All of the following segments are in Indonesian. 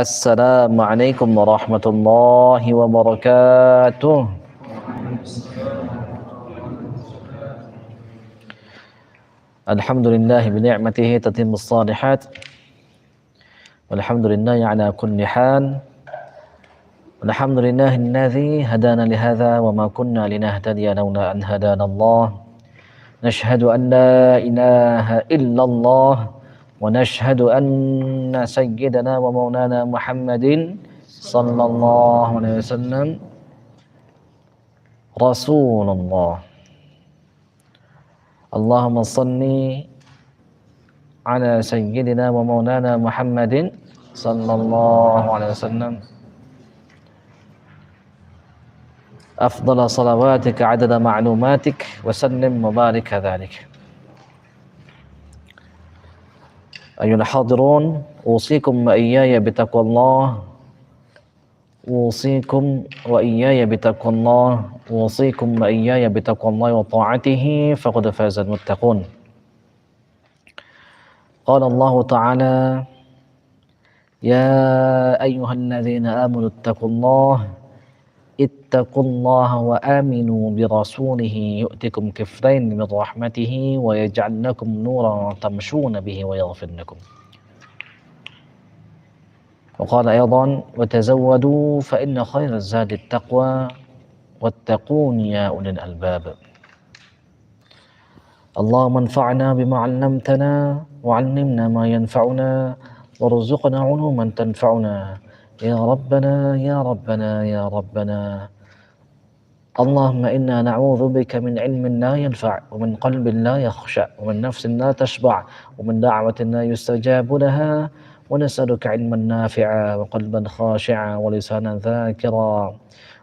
Assalamualaikum warahmatullahi wabarakatuh. Alhamdulillah bi ni'matihi tatimmus shalihat. Walhamdulillahi ala kulli hal. Alhamdulillahi alladzi hadana li hadza wa ma kunna linahtadiya laula an hadana Allah. Nashhadu an la ilaha illallah wa nashhadu anna sayyidana wa maulana Muhammadin sallallahu alaihi wasallam Rasulullah. Allahumma salli ala sayyidina wa maulana Muhammadin sallallahu alaihi wasallam afdala salawatika adada ma'lumatik wa sallim mubarak dzalik. Ayyuhal hadirun, usikum wa iyaya bitaqwallah, usikum wa iyaya bitaqwallah, usikum wa iyaya bitaqwallah wa ta'atihi faqad fazal muttaqun. Qala Allah Ta'ala, ya ayyuhalladzina amanu ittaqullaha ittaqullaha wa aminu bi rasulihi yu'tikum kiflayn min rahmatihi wa yaj'al lakum nuran tamshuna bihi wa yaghfir lakum. Wa qala aydan wa tazawwadu fa inna khayra zadi at-taqwa wattaqun ya ulil albab. Allahumma anfa'na bima 'allamtana wa 'allimna ma yanfa'una warzuqna 'uluman tanfa'una. Ya Rabbana, Ya Rabbana, Ya Rabbana. Allahumma inna na'udzu bika min ilmin la yanfa' wa min qalbin la yakhsha' wa min nafsin la tashba' wa min da'watin la yustajabu laha wa nas'aluka 'ilman nafi'a wa qalban khashi'a wa lisanan dhakira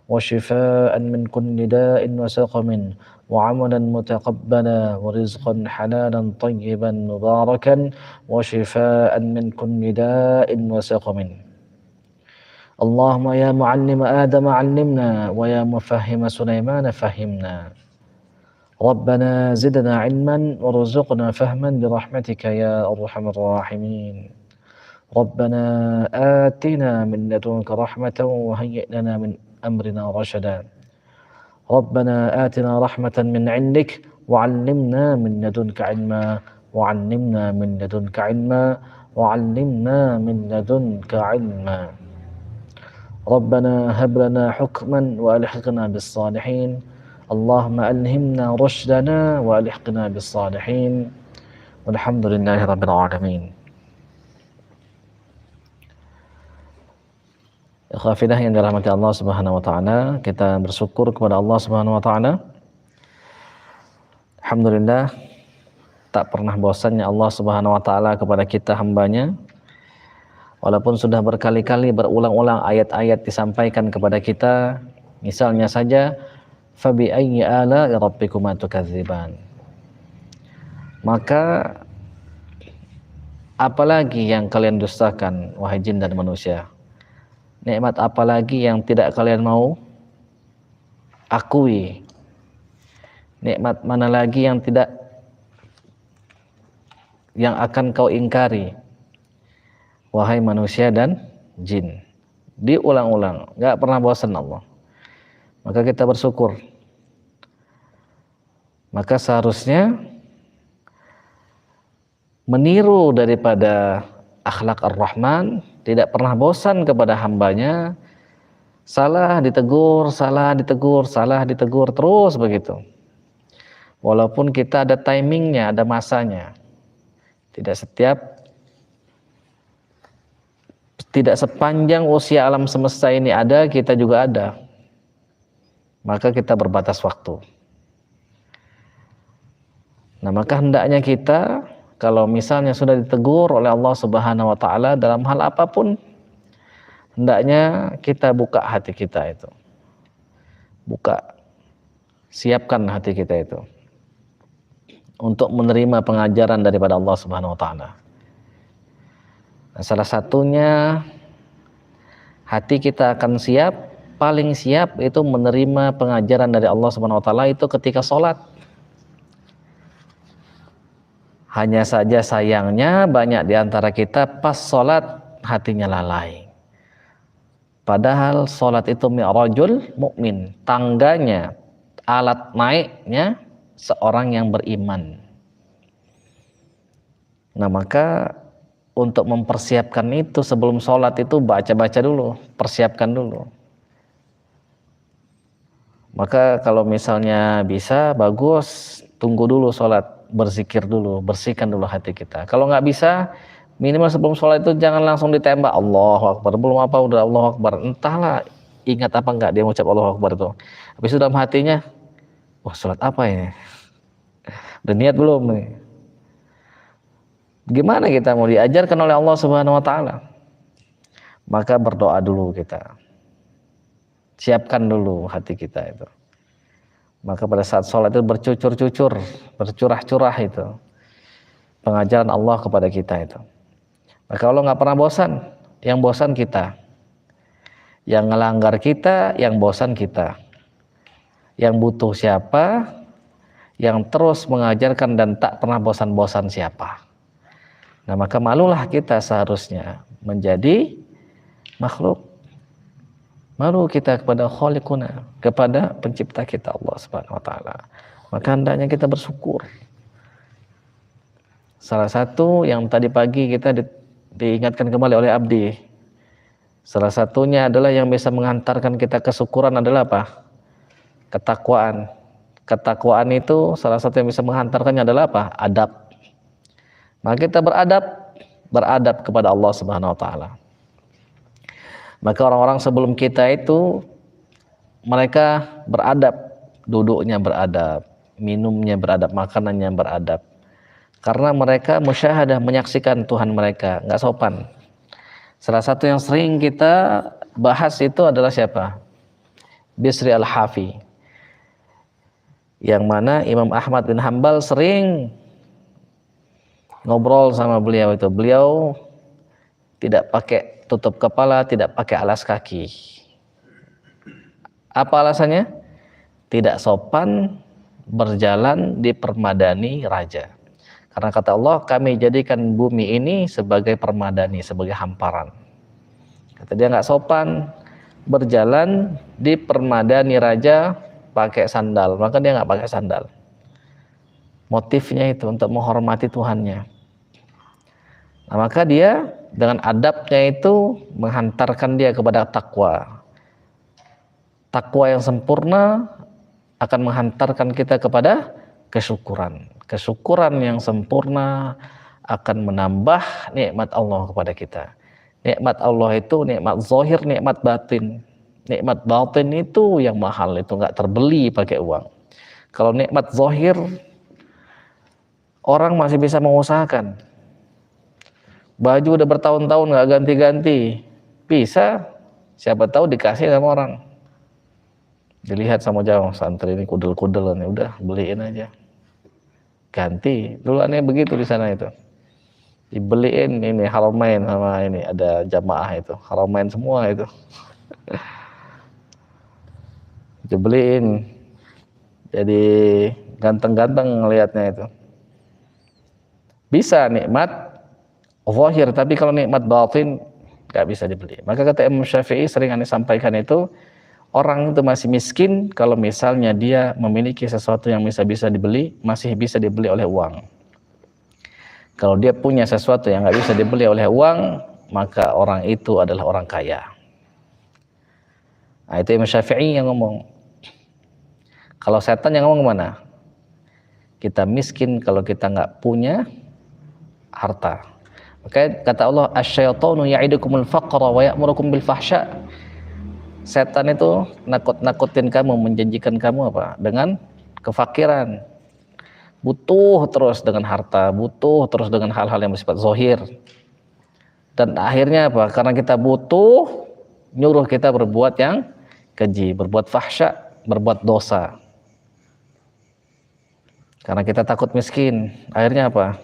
wa shifaa'an min kulli da'in wa saqamin wa 'amalan mutaqabbala wa rizqan halalan tayyiban mubarakan wa shifaa'an min kulli da'in wa saqamin. Allahumma ya mu'allim Adam 'allimna wa ya mufahhim Sulaiman fahhimna. Rabbana zidna 'ilman warzuqna fahman bi rahmatika ya arhamar rahimin. Rabbana atina min ladunka rahmatan wa hayyi' lana min amrina rashada. Rabbana atina rahmatan min 'indik wa 'allimna min ladunka 'ilma wa 'allimna min ladunka 'ilma wa 'allimna min ladunka 'ilma. Rabbana hab lana hukman wa alhiqna bis salihin. Allahumma alhimna rushdana wa alhiqna bis salihin. Walhamdulillahi rabbil alamin. Ikhwafillah yang dirahmati Allah Subhanahu wa taala, kita bersyukur kepada Allah Subhanahu wa taala. Alhamdulillah, tak pernah bosannya Allah Subhanahu wa taala kepada kita hambanya. Walaupun sudah berkali-kali berulang-ulang ayat-ayat disampaikan kepada kita, misalnya saja fabi ayyi ala'i rabbikuma tukadziban. Maka apalagi yang kalian dustakan wahai jin dan manusia? Nikmat apalagi yang tidak kalian mau akui? Nikmat mana lagi yang akan kau ingkari? Wahai manusia dan jin. Diulang-ulang, gak pernah bosan Allah. Maka kita bersyukur. Maka seharusnya meniru daripada akhlak Ar-Rahman, tidak pernah bosan kepada hambanya. Salah ditegur, salah ditegur, salah ditegur, terus begitu. Walaupun kita ada timingnya, ada masanya. Tidak sepanjang usia alam semesta ini ada, kita juga ada. Maka kita berbatas waktu. Nah, maka hendaknya kita, kalau misalnya sudah ditegur oleh Allah Subhanahu wa taala dalam hal apapun, hendaknya kita buka hati kita itu. Siapkan hati kita itu untuk menerima pengajaran daripada Allah Subhanahu wa taala. Nah, salah satunya hati kita akan siap, paling siap itu menerima pengajaran dari Allah Subhanahu wa taala itu ketika sholat. Hanya saja sayangnya banyak di antara kita pas sholat hatinya lalai. Padahal sholat itu mi'rajul mukmin, tangganya, alat naiknya seorang yang beriman. Nah maka untuk mempersiapkan itu sebelum sholat itu baca-baca dulu, persiapkan dulu. Maka kalau misalnya bisa, bagus, tunggu dulu sholat, berzikir dulu, bersihkan dulu hati kita. Kalau nggak bisa, minimal sebelum sholat itu jangan langsung ditembak Allahu Akbar, belum apa udah Allahu Akbar, entahlah ingat apa enggak dia mengucap Allahu Akbar itu. Habis itu dalam hatinya, wah sholat apa ini? Udah niat belum nih? Gimana kita mau diajarkan oleh Allah Subhanahu wa taala? Maka berdoa dulu kita. Siapkan dulu hati kita itu. Maka pada saat sholat itu bercucur-cucur, bercurah-curah itu pengajaran Allah kepada kita itu. Maka Allah nggak pernah bosan, yang bosan kita, yang ngelanggar kita, yang bosan kita, yang butuh siapa, yang terus mengajarkan dan tak pernah bosan-bosan siapa. Nah maka malulah kita seharusnya menjadi makhluk, malu kita kepada khaliquna, kepada pencipta kita Allah Subhanahu wa taala. Maka hendaknya kita bersyukur. Salah satu yang tadi pagi kita diingatkan kembali oleh Abdi, salah satunya adalah yang bisa mengantarkan kita kesyukuran adalah apa? Ketakwaan. Ketakwaan itu salah satu yang bisa menghantarkannya adalah apa? Adab. Maka kita beradab kepada Allah Subhanahu wa taala. Maka orang-orang sebelum kita itu mereka beradab, duduknya beradab, minumnya beradab, makanannya beradab. Karena mereka musyahadah, menyaksikan Tuhan mereka, nggak sopan. Salah satu yang sering kita bahas itu adalah siapa? Bisri al-Hafi. Yang mana Imam Ahmad bin Hanbal sering ngobrol sama beliau itu. Beliau tidak pakai tutup kepala, tidak pakai alas kaki. Apa alasannya? Tidak sopan berjalan di permadani raja. Karena kata Allah, kami jadikan bumi ini sebagai permadani, sebagai hamparan. Kata dia nggak sopan berjalan di permadani raja pakai sandal, maka dia nggak pakai sandal. Motifnya itu untuk menghormati Tuhannya. Nah, maka dia dengan adabnya itu menghantarkan dia kepada takwa. Takwa yang sempurna akan menghantarkan kita kepada kesyukuran. Kesyukuran yang sempurna akan menambah nikmat Allah kepada kita. Nikmat Allah itu nikmat zahir, nikmat batin. Nikmat batin itu yang mahal, itu nggak terbeli pakai uang. Kalau nikmat zahir, orang masih bisa mengusahakan. Baju udah bertahun-tahun nggak ganti-ganti, bisa, siapa tahu dikasih sama orang. Dilihat sama jauh, santri ini kudel-kudel nih, udah beliin aja. Ganti, dulu aneh begitu di sana itu. Dibeliin ini Haramain sama ini ada jamaah itu, Haramain semua itu. Dibeliin, jadi ganteng-ganteng ngelihatnya itu. Bisa nikmat zahir, tapi kalau nikmat batin nggak bisa dibeli. Maka kata Imam Syafi'i sering aneh sampaikan itu, orang itu masih miskin kalau misalnya dia memiliki sesuatu yang bisa dibeli, masih bisa dibeli oleh uang. Kalau dia punya sesuatu yang nggak bisa dibeli oleh uang, maka orang itu adalah orang kaya. Nah, itu Imam Syafi'i yang ngomong. Kalau setan yang ngomong kemana? Kita miskin kalau kita nggak punya harta. Maka kata Allah, asyaitonu ya'idukumul faqra wa ya'murukum bil fahsya. Setan itu nakut-nakutin kamu, menjanjikan kamu apa? Dengan kefakiran. Butuh terus dengan harta, butuh terus dengan hal-hal yang bersifat zahir. Dan akhirnya apa? Karena kita butuh, nyuruh kita berbuat yang keji, berbuat fahsya, berbuat dosa. Karena kita takut miskin, akhirnya apa?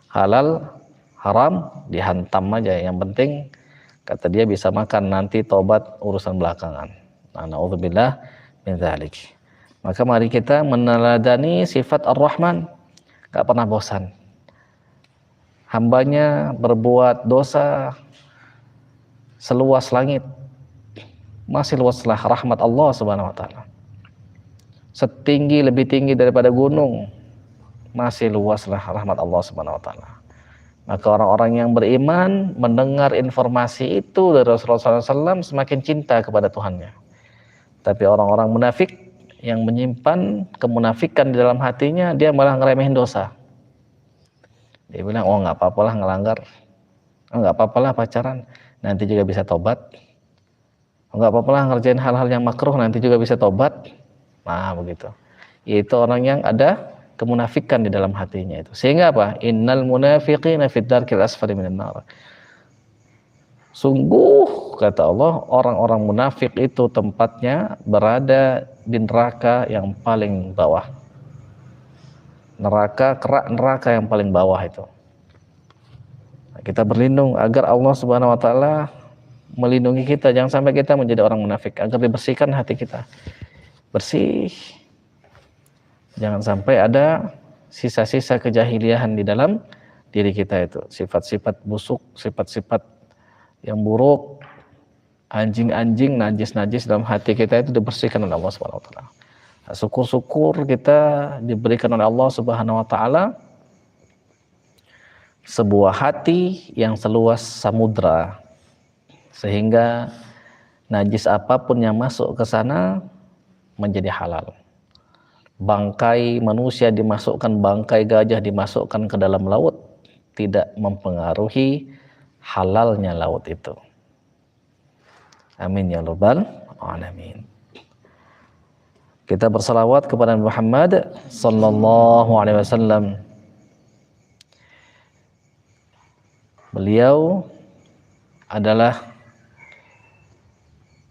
Halal, haram, dihantam aja. Yang penting kata dia bisa makan, nanti tobat urusan belakangan. Na'udzubillah min dzalik. Maka mari kita meneladani sifat Ar-Rahman, gak pernah bosan. Hambanya berbuat dosa seluas langit, masih luaslah rahmat Allah Subhanahu wa taala. Lebih tinggi daripada gunung, masih luaslah rahmat Allah Subhanahu wa taala. Maka orang-orang yang beriman mendengar informasi itu dari Rasulullah SAW semakin cinta kepada Tuhannya. Tapi orang-orang munafik yang menyimpan kemunafikan di dalam hatinya, dia malah ngeremehin dosa. Dia bilang, oh nggak apa-apalah ngelanggar, oh, nggak apa-apalah pacaran, nanti juga bisa tobat. Oh, nggak apa-apalah ngerjain hal-hal yang makruh, nanti juga bisa tobat. Nah begitu. Itu orang yang ada kemunafikan di dalam hatinya itu. Sehingga apa? Innal munafiqina fid darkil asfali minan nar. Sungguh kata Allah, orang-orang munafik itu tempatnya berada di neraka yang paling bawah. Kerak neraka yang paling bawah itu. Nah, kita berlindung agar Allah Subhanahu wa taala melindungi kita, jangan sampai kita menjadi orang munafik, agar dibersihkan hati kita. Bersih. Jangan sampai ada sisa-sisa kejahiliahan di dalam diri kita itu, sifat-sifat busuk, sifat-sifat yang buruk, anjing-anjing, najis-najis dalam hati kita itu dibersihkan oleh Allah Subhanahu wa taala. Syukur-syukur kita diberikan oleh Allah Subhanahu wa taala sebuah hati yang seluas samudra, sehingga najis apapun yang masuk ke sana menjadi halal. Bangkai manusia dimasukkan, bangkai gajah dimasukkan ke dalam laut, tidak mempengaruhi halalnya laut itu. Amin ya rabbal alamin. Kita bersalawat kepada Muhammad sallallahu alaihi wasallam. Beliau adalah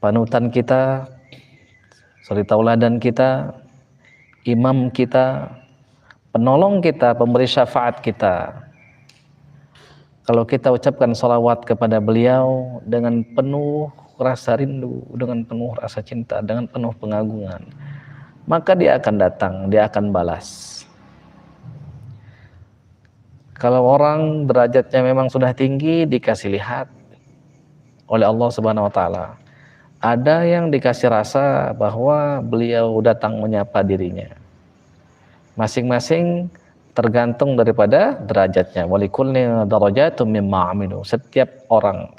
panutan kita, suri tauladan kita, imam kita, penolong kita, pemberi syafaat kita. Kalau kita ucapkan salawat kepada beliau dengan penuh rasa rindu, dengan penuh rasa cinta, dengan penuh pengagungan, maka dia akan datang, dia akan balas. Kalau orang derajatnya memang sudah tinggi, dikasih lihat oleh Allah Subhanahu wa taala. Ada yang dikasih rasa bahwa beliau datang menyapa dirinya. Masing-masing tergantung daripada derajatnya. Walikulli darajatun mimma amilu. Setiap orang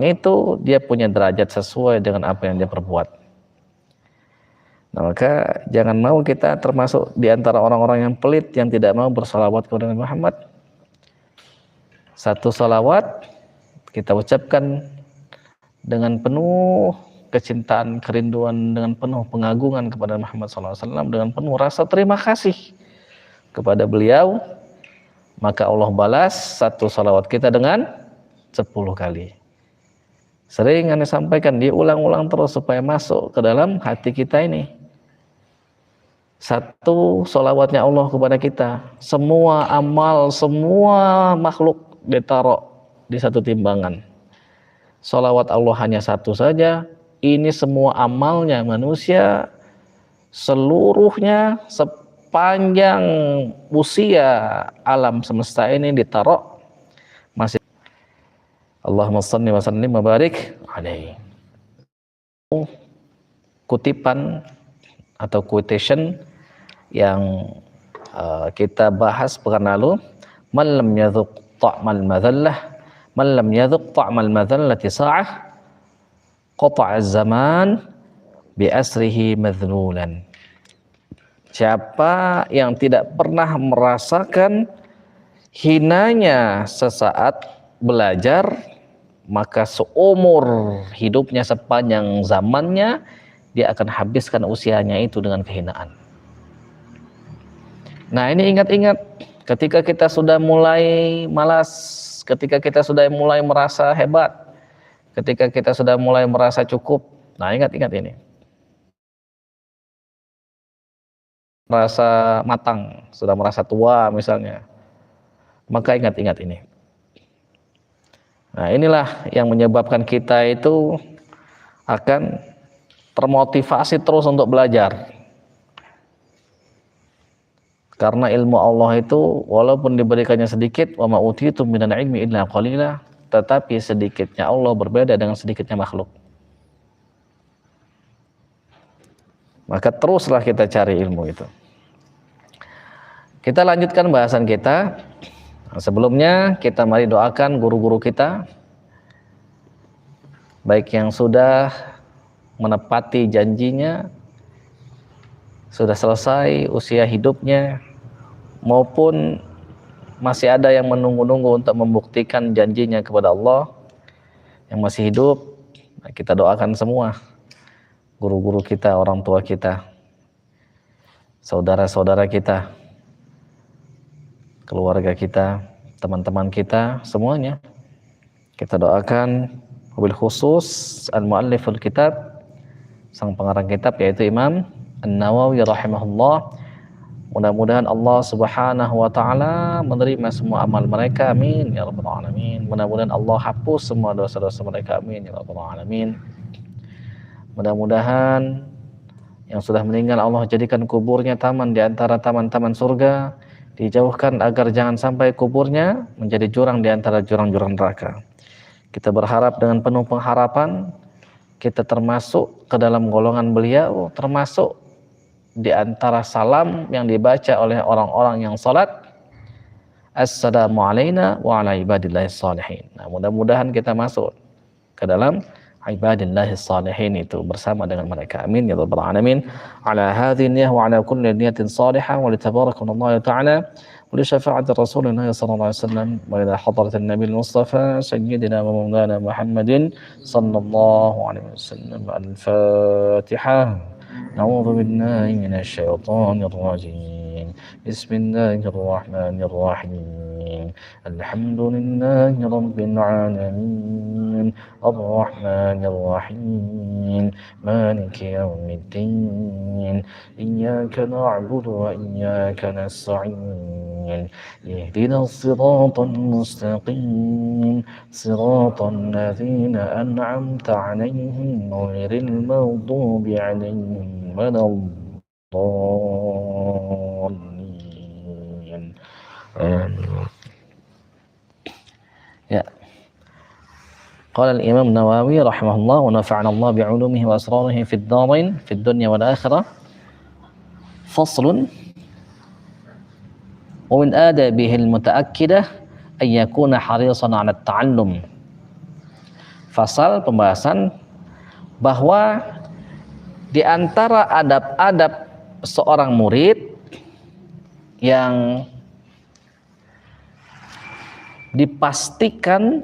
itu dia punya derajat sesuai dengan apa yang dia perbuat. Nah, maka jangan mau kita termasuk di antara orang-orang yang pelit yang tidak mau bersalawat kepada Nabi Muhammad. Satu salawat kita ucapkan dengan penuh kecintaan, kerinduan, dengan penuh pengagungan kepada Muhammad SAW, dengan penuh rasa terima kasih kepada beliau, maka Allah balas satu salawat kita dengan 10 kali. Sering Anda sampaikan, diulang-ulang terus supaya masuk ke dalam hati kita ini. Satu salawatnya Allah kepada kita, semua amal, semua makhluk ditaruh di satu timbangan. Salawat Allah hanya satu saja, ini semua amalnya manusia seluruhnya sepanjang usia alam semesta ini ditaruh masih. Allahumma shalli wa sallim wa barik alaihi. Kutipan atau quotation yang kita bahas pekan lalu, man lam yadhuq ta'mal madhallah, man lam yadhuq ta'mal madhallati sa'ah qata'a zaman bi asrihi madhlulan. Siapa yang tidak pernah merasakan hinanya sesaat belajar, maka seumur hidupnya, sepanjang zamannya, dia akan habiskan usianya itu dengan kehinaan. Nah, ini ingat-ingat ketika kita sudah mulai malas, ketika kita sudah mulai merasa hebat, ketika kita sudah mulai merasa cukup. Nah, ingat-ingat ini. Merasa matang, sudah merasa tua misalnya. Maka ingat-ingat ini. Nah, inilah yang menyebabkan kita itu akan termotivasi terus untuk belajar. Karena ilmu Allah itu walaupun diberikannya sedikit, wa ma utitum minal ilmi illa qalila, tetapi sedikitnya Allah berbeda dengan sedikitnya makhluk. Maka teruslah kita cari ilmu itu. Kita lanjutkan bahasan kita. Sebelumnya kita mari doakan guru-guru kita, baik yang sudah menepati janjinya, sudah selesai usia hidupnya, maupun masih ada yang menunggu-nunggu untuk membuktikan janjinya kepada Allah, yang masih hidup. Kita doakan semua guru-guru kita, orang tua kita, saudara-saudara kita, keluarga kita, teman-teman kita, semuanya kita doakan. Wabil khusus al-mualliful kitab, sang pengarang kitab, yaitu Imam An-Nawawi rahimahullah. Mudah-mudahan Allah subhanahu wa ta'ala menerima semua amal mereka, amin ya rabbal alamin. Mudah-mudahan Allah hapus semua dosa-dosa mereka, amin ya rabbal alamin. Mudah-mudahan yang sudah meninggal Allah jadikan kuburnya taman di antara taman-taman surga, dijauhkan agar jangan sampai kuburnya menjadi jurang di antara jurang-jurang neraka. Kita berharap dengan penuh pengharapan kita termasuk ke dalam golongan beliau, termasuk di antara salam yang dibaca oleh orang-orang yang salat, assalamu alayna wa ala ibadillahis salihin. Nah, mudah-mudahan kita masuk ke dalam ibadillahis salihin itu bersama dengan mereka, amin ya rabbal alamin. Ala hadhihi niyyah wa ala kulli niyatin salihah wa li tabarakallahu ta'ala wa li syafa'ati rasulina sallallahu alaihi wasallam wa ila hadratin nabiyil mustafa sayyidina wa maulana Muhammadin sallallahu alaihi wasallam. Al-Fatihah. A'udzu billahi minasy syaithanir rajim. Bismillahirrahmanirrahim. Alhamdulillahi rabbil alamin. Ar-Rahmanir Rahim. Maliki yaumiddin. Iyyaka na'budu wa iyyaka nasta'in. Ihdinas siratal mustaqim. Siratal ladzina an'amta 'alaihim ghairil maghdubi 'alaihim waladdallin. Ya. Qala al-Imam Nawawi rahimahullah wa nafa'ana Allah bi'ulumihi wa asrarihi fid dharain fid dunya wal akhirah. Faslun wa min adabihi al-mutaakkidah ay yakuna harisan 'ala at-ta'allum. Fasal pembahasan bahwa di antara adab-adab seorang murid yang dipastikan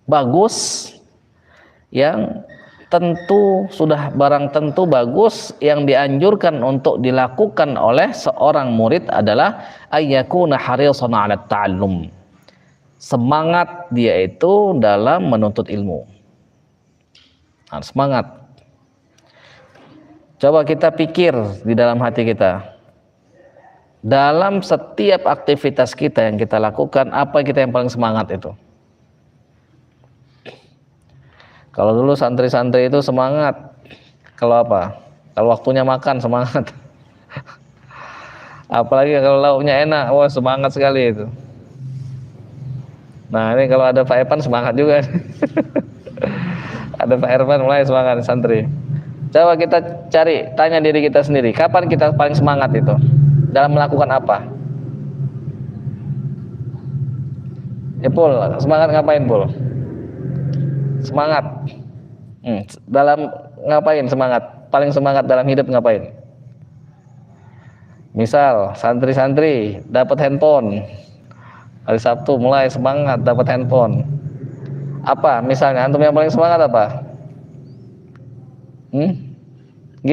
bagus, yang tentu sudah barang tentu bagus, yang dianjurkan untuk dilakukan oleh seorang murid adalah ayyakuna harisan 'ala ta'allum. Semangat dia itu dalam menuntut ilmu. Nah, semangat. Coba kita pikir di dalam hati kita. Dalam setiap aktivitas kita yang kita lakukan, apa kita yang paling semangat itu? Kalau dulu santri-santri itu semangat. Kalau apa? Kalau waktunya makan semangat. Apalagi kalau lauknya enak, wah semangat sekali itu. Nah ini kalau ada Pak Evan semangat juga. Ada Pak Ervan mulai semangat santri. Coba kita cari, tanya diri kita sendiri, kapan kita paling semangat itu? Dalam melakukan apa? Pul, semangat ngapain Pul? Semangat. Dalam ngapain semangat? Paling semangat dalam hidup ngapain? Misal santri-santri dapat handphone. Hari Sabtu mulai semangat dapat handphone. Apa misalnya antum yang paling semangat apa? G,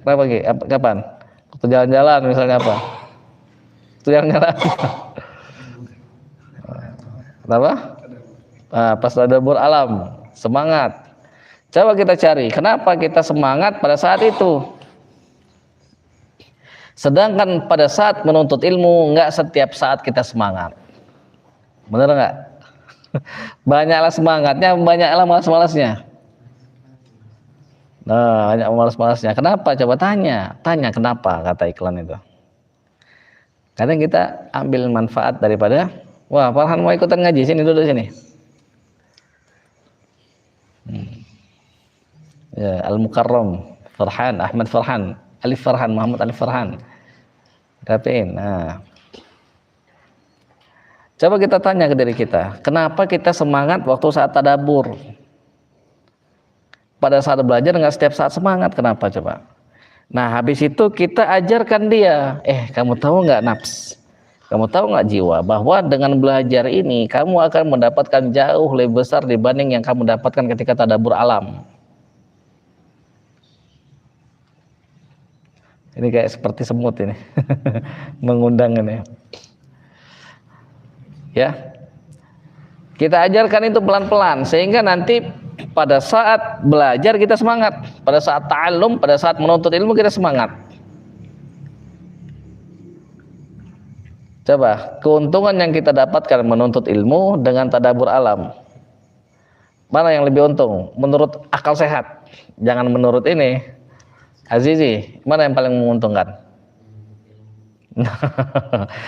kenapa G? Kapan? Waktu jalan-jalan misalnya apa? Waktu jalan-jalan. Kenapa? Nah, pas tadabbur alam, semangat. Coba kita cari, kenapa kita semangat pada saat itu? Sedangkan pada saat menuntut ilmu, enggak setiap saat kita semangat. Bener enggak? Banyaklah semangatnya, banyaklah malas-malasnya. Nah, banyak malas-malasnya. Kenapa? Coba tanya kenapa, kata iklan itu. Kadang kita ambil manfaat daripada, wah Farhan mau ikutan ngaji, sini duduk sini. Ya, Al-Mukarram, Farhan, Ahmad Farhan, Alif Farhan, Muhammad Alif Farhan. Rapiin. Nah, coba kita tanya ke diri kita, kenapa kita semangat waktu saat tadabbur? Pada saat belajar nggak setiap saat semangat, kenapa coba? Nah, habis itu kita ajarkan dia, kamu tahu nggak nafs? Kamu tahu nggak jiwa? Bahwa dengan belajar ini, kamu akan mendapatkan jauh lebih besar dibanding yang kamu dapatkan ketika tadabbur alam. Ini kayak seperti semut ini, mengundang ini. Ya, kita ajarkan itu pelan-pelan sehingga nanti pada saat belajar kita semangat, pada saat ta'allum, pada saat menuntut ilmu kita semangat. Coba keuntungan yang kita dapatkan menuntut ilmu dengan tadabbur alam, mana yang lebih untung menurut akal sehat? Jangan menurut ini Azizi, mana yang paling menguntungkan?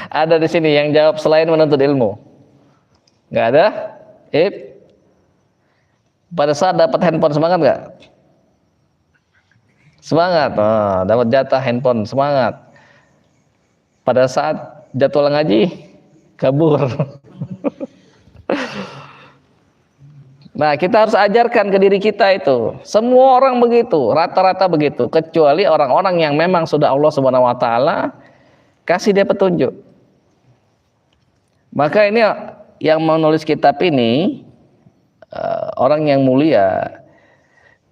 Ada di sini yang jawab selain menuntut ilmu? Nggak ada? Pada saat dapat handphone semangat nggak? Semangat. Dapat jatah handphone semangat. Pada saat jadwal ngaji kabur. Nah, kita harus ajarkan ke diri kita itu. Semua orang begitu, rata-rata begitu, kecuali orang-orang yang memang sudah Allah Subhanahu wa taala kasih dia petunjuk. Maka ini yang menulis kitab ini orang yang mulia.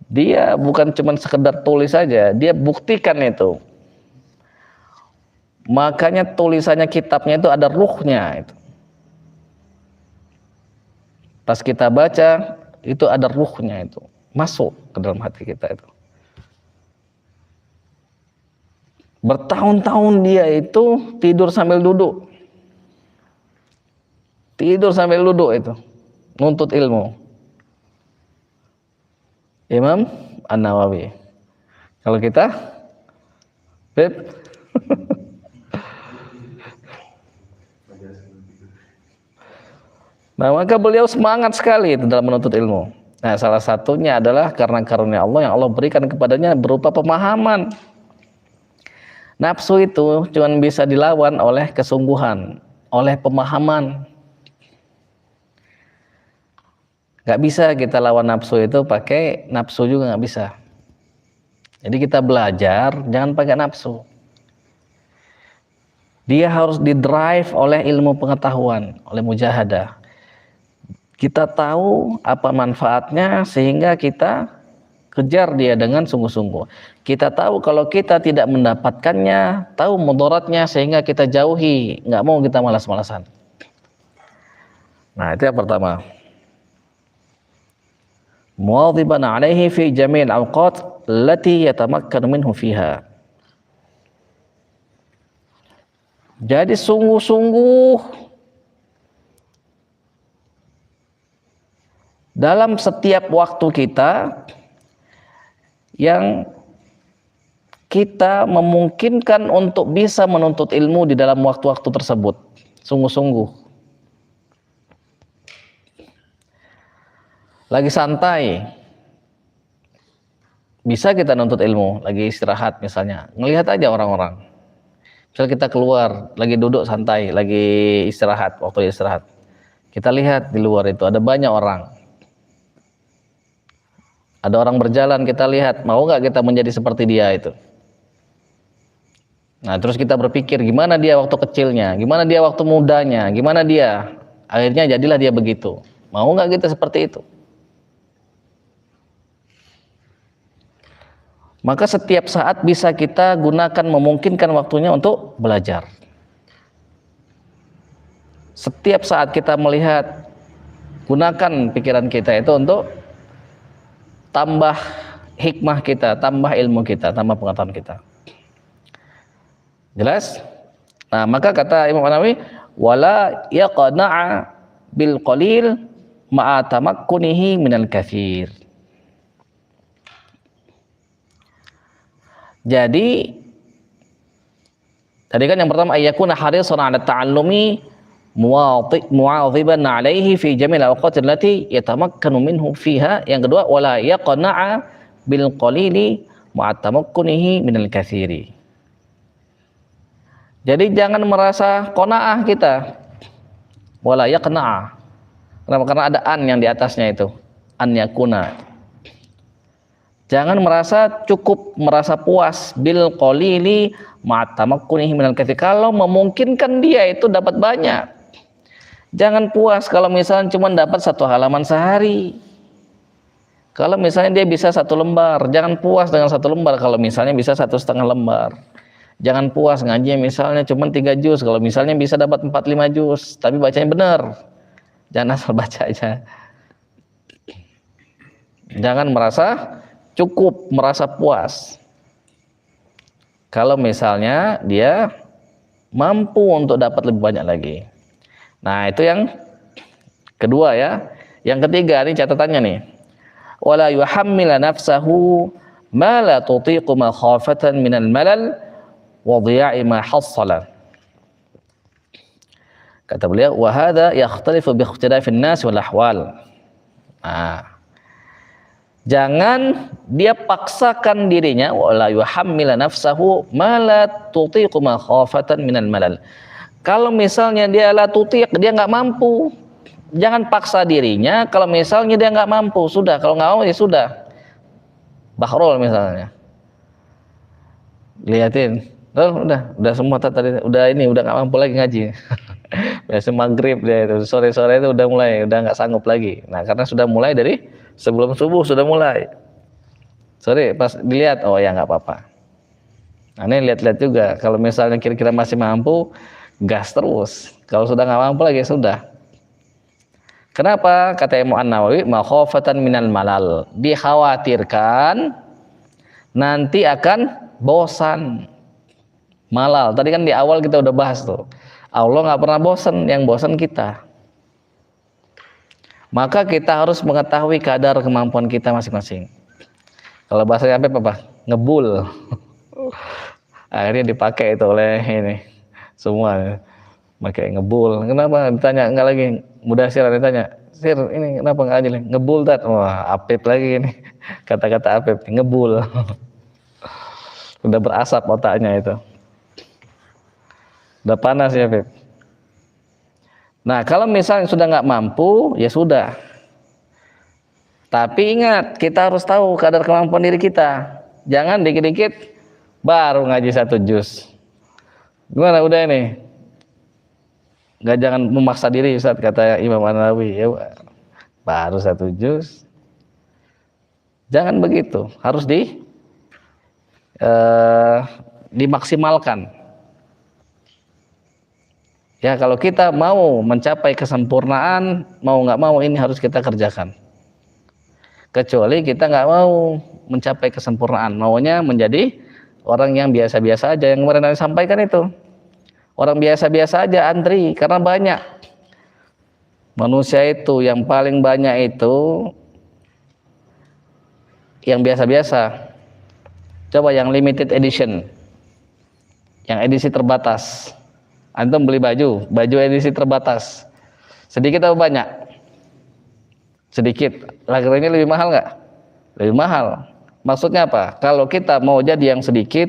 Dia bukan cuma sekedar tulis saja, dia buktikan itu. Makanya tulisannya kitabnya itu ada ruhnya itu. Pas kita baca itu ada ruhnya itu, masuk ke dalam hati kita itu. Bertahun-tahun dia itu tidur sambil duduk. Tidur sambil duduk itu, nuntut ilmu. Imam An-Nawawi. Kalau kita, Beb, nah, maka beliau semangat sekali dalam menuntut ilmu. Nah, salah satunya adalah karena karunia Allah yang Allah berikan kepadanya berupa pemahaman. Nafsu itu cuma bisa dilawan oleh kesungguhan, oleh pemahaman. Gak bisa kita lawan nafsu itu pakai nafsu juga gak bisa. Jadi kita belajar jangan pakai nafsu. Dia harus didrive oleh ilmu pengetahuan, oleh mujahadah. Kita tahu apa manfaatnya sehingga kita kejar dia dengan sungguh-sungguh. Kita tahu kalau kita tidak mendapatkannya, tahu mudaratnya sehingga kita jauhi, nggak mau kita malas-malasan. Nah, itu yang pertama. Muwadhiban 'alaihi fi jami'il awqat allati yatamakkanu minhu fiha. Jadi sungguh-sungguh dalam setiap waktu kita yang kita memungkinkan untuk bisa menuntut ilmu di dalam waktu-waktu tersebut, sungguh-sungguh. Lagi santai, bisa kita nuntut ilmu. Lagi istirahat misalnya, ngelihat aja orang-orang. Misal kita keluar, lagi duduk santai, lagi istirahat, waktu istirahat. Kita lihat di luar itu ada banyak orang. Ada orang berjalan, kita lihat, mau nggak kita menjadi seperti dia itu? Nah, terus kita berpikir, gimana dia waktu kecilnya, gimana dia waktu mudanya, gimana dia, akhirnya jadilah dia begitu. Mau nggak kita seperti itu? Maka setiap saat bisa kita gunakan, memungkinkan waktunya untuk belajar. Setiap saat kita melihat, gunakan pikiran kita itu untuk tambah hikmah kita, tambah ilmu kita, tambah pengetahuan kita. Jelas? Nah, maka kata Imam An-Nawawi, wala yaqna'a bil qalil ma'a tamakkunihi minal katsir. Jadi tadi kan yang pertama ayyakuna harisan 'ala ta'allumi mu'adhiban 'alaihi fi jamil awqat allati yatamakkanu minhu fiha. Yang kedua wala yaqna'a bil qalili mu'attamakkunihi minal katsiri. Jadi jangan merasa qanaah kita, wala yaqna'a. Kenapa? Karena ada an yang di atasnya itu, an yakuna. Jangan merasa cukup, merasa puas bil qalili ma'tamakkunihi minal katsir. Kalau memungkinkan dia itu dapat banyak. Jangan puas kalau misalnya cuma dapat 1 halaman sehari. Kalau misalnya dia bisa 1 lembar, jangan puas dengan 1 lembar kalau misalnya bisa 1,5 lembar. Jangan puas ngaji misalnya cuma 3 juz, kalau misalnya bisa dapat 4-5 juz, tapi bacanya benar. Jangan asal baca aja. Jangan merasa cukup, merasa puas. Kalau misalnya dia mampu untuk dapat lebih banyak lagi. Nah, itu yang kedua ya. Yang ketiga, ini catatannya nih. Wala yuhammila nafsahu ma la tutiqu makhafatan minal malal wa dhiya'i ma hassala. Kata beliau, wa hadha yakhtalifu bi ikhtilafin nas wal ahwal. Nah, jangan dia paksakan dirinya, wala yuhammila nafsahu ma la tutiqu makhafatan minal malal. Kalau misalnya dia la tutiq, dia nggak mampu, jangan paksa dirinya. Kalau misalnya dia nggak mampu, sudah. Kalau nggak mau ya sudah. Bahrul misalnya, liatin, udah semua tadi, udah nggak mampu lagi ngaji. Biasa maghrib dia itu, sore-sore itu udah mulai, udah nggak sanggup lagi. Nah, karena sudah mulai dari sebelum subuh sudah mulai. Sore pas dilihat, oh ya nggak apa-apa. Nah, ini lihat-lihat juga. Kalau misalnya kira-kira masih mampu, gas terus. Kalau sudah nggak mampu lagi sudah. Kenapa? Kata Imam An-Nawawi, makhofatan minal malal. Dikhawatirkan nanti akan bosan. Malal. Tadi kan di awal kita udah bahas tuh. Allah nggak pernah bosan, yang bosan kita. Maka kita harus mengetahui kadar kemampuan kita masing-masing. Kalau bahasanya apa? Ngebul. Akhirnya dipakai itu oleh ini semua. Pakai ngebul. Kenapa? Ditanya enggak lagi. Mudasir ditanya, Sir, ini kenapa nggak aja ngebul tat? Wah, Apip lagi ini. Kata-kata Apip, ngebul. Udah berasap otaknya itu. Udah panas ya, Apip. Nah, kalau misalnya sudah nggak mampu, ya sudah. Tapi ingat, kita harus tahu kadar kemampuan diri kita. Jangan dikit-dikit baru ngaji 1 juz. Gimana udah ini? Nggak, jangan memaksa diri, Ustaz, kata Imam An-Nawawi. Ya, baru 1 juz. Jangan begitu. Harus dimaksimalkan. Ya, kalau kita mau mencapai kesempurnaan, mau nggak mau ini harus kita kerjakan. Kecuali kita nggak mau mencapai kesempurnaan, maunya menjadi orang yang biasa-biasa aja, yang kemarin saya sampaikan itu. Orang biasa-biasa aja antri, karena banyak. Manusia itu yang paling banyak itu yang biasa-biasa. Coba yang limited edition, yang edisi terbatas. Antum beli baju edisi terbatas, sedikit atau banyak? Sedikit. Harganya lebih mahal nggak? Lebih mahal. Maksudnya apa? Kalau kita mau jadi yang sedikit,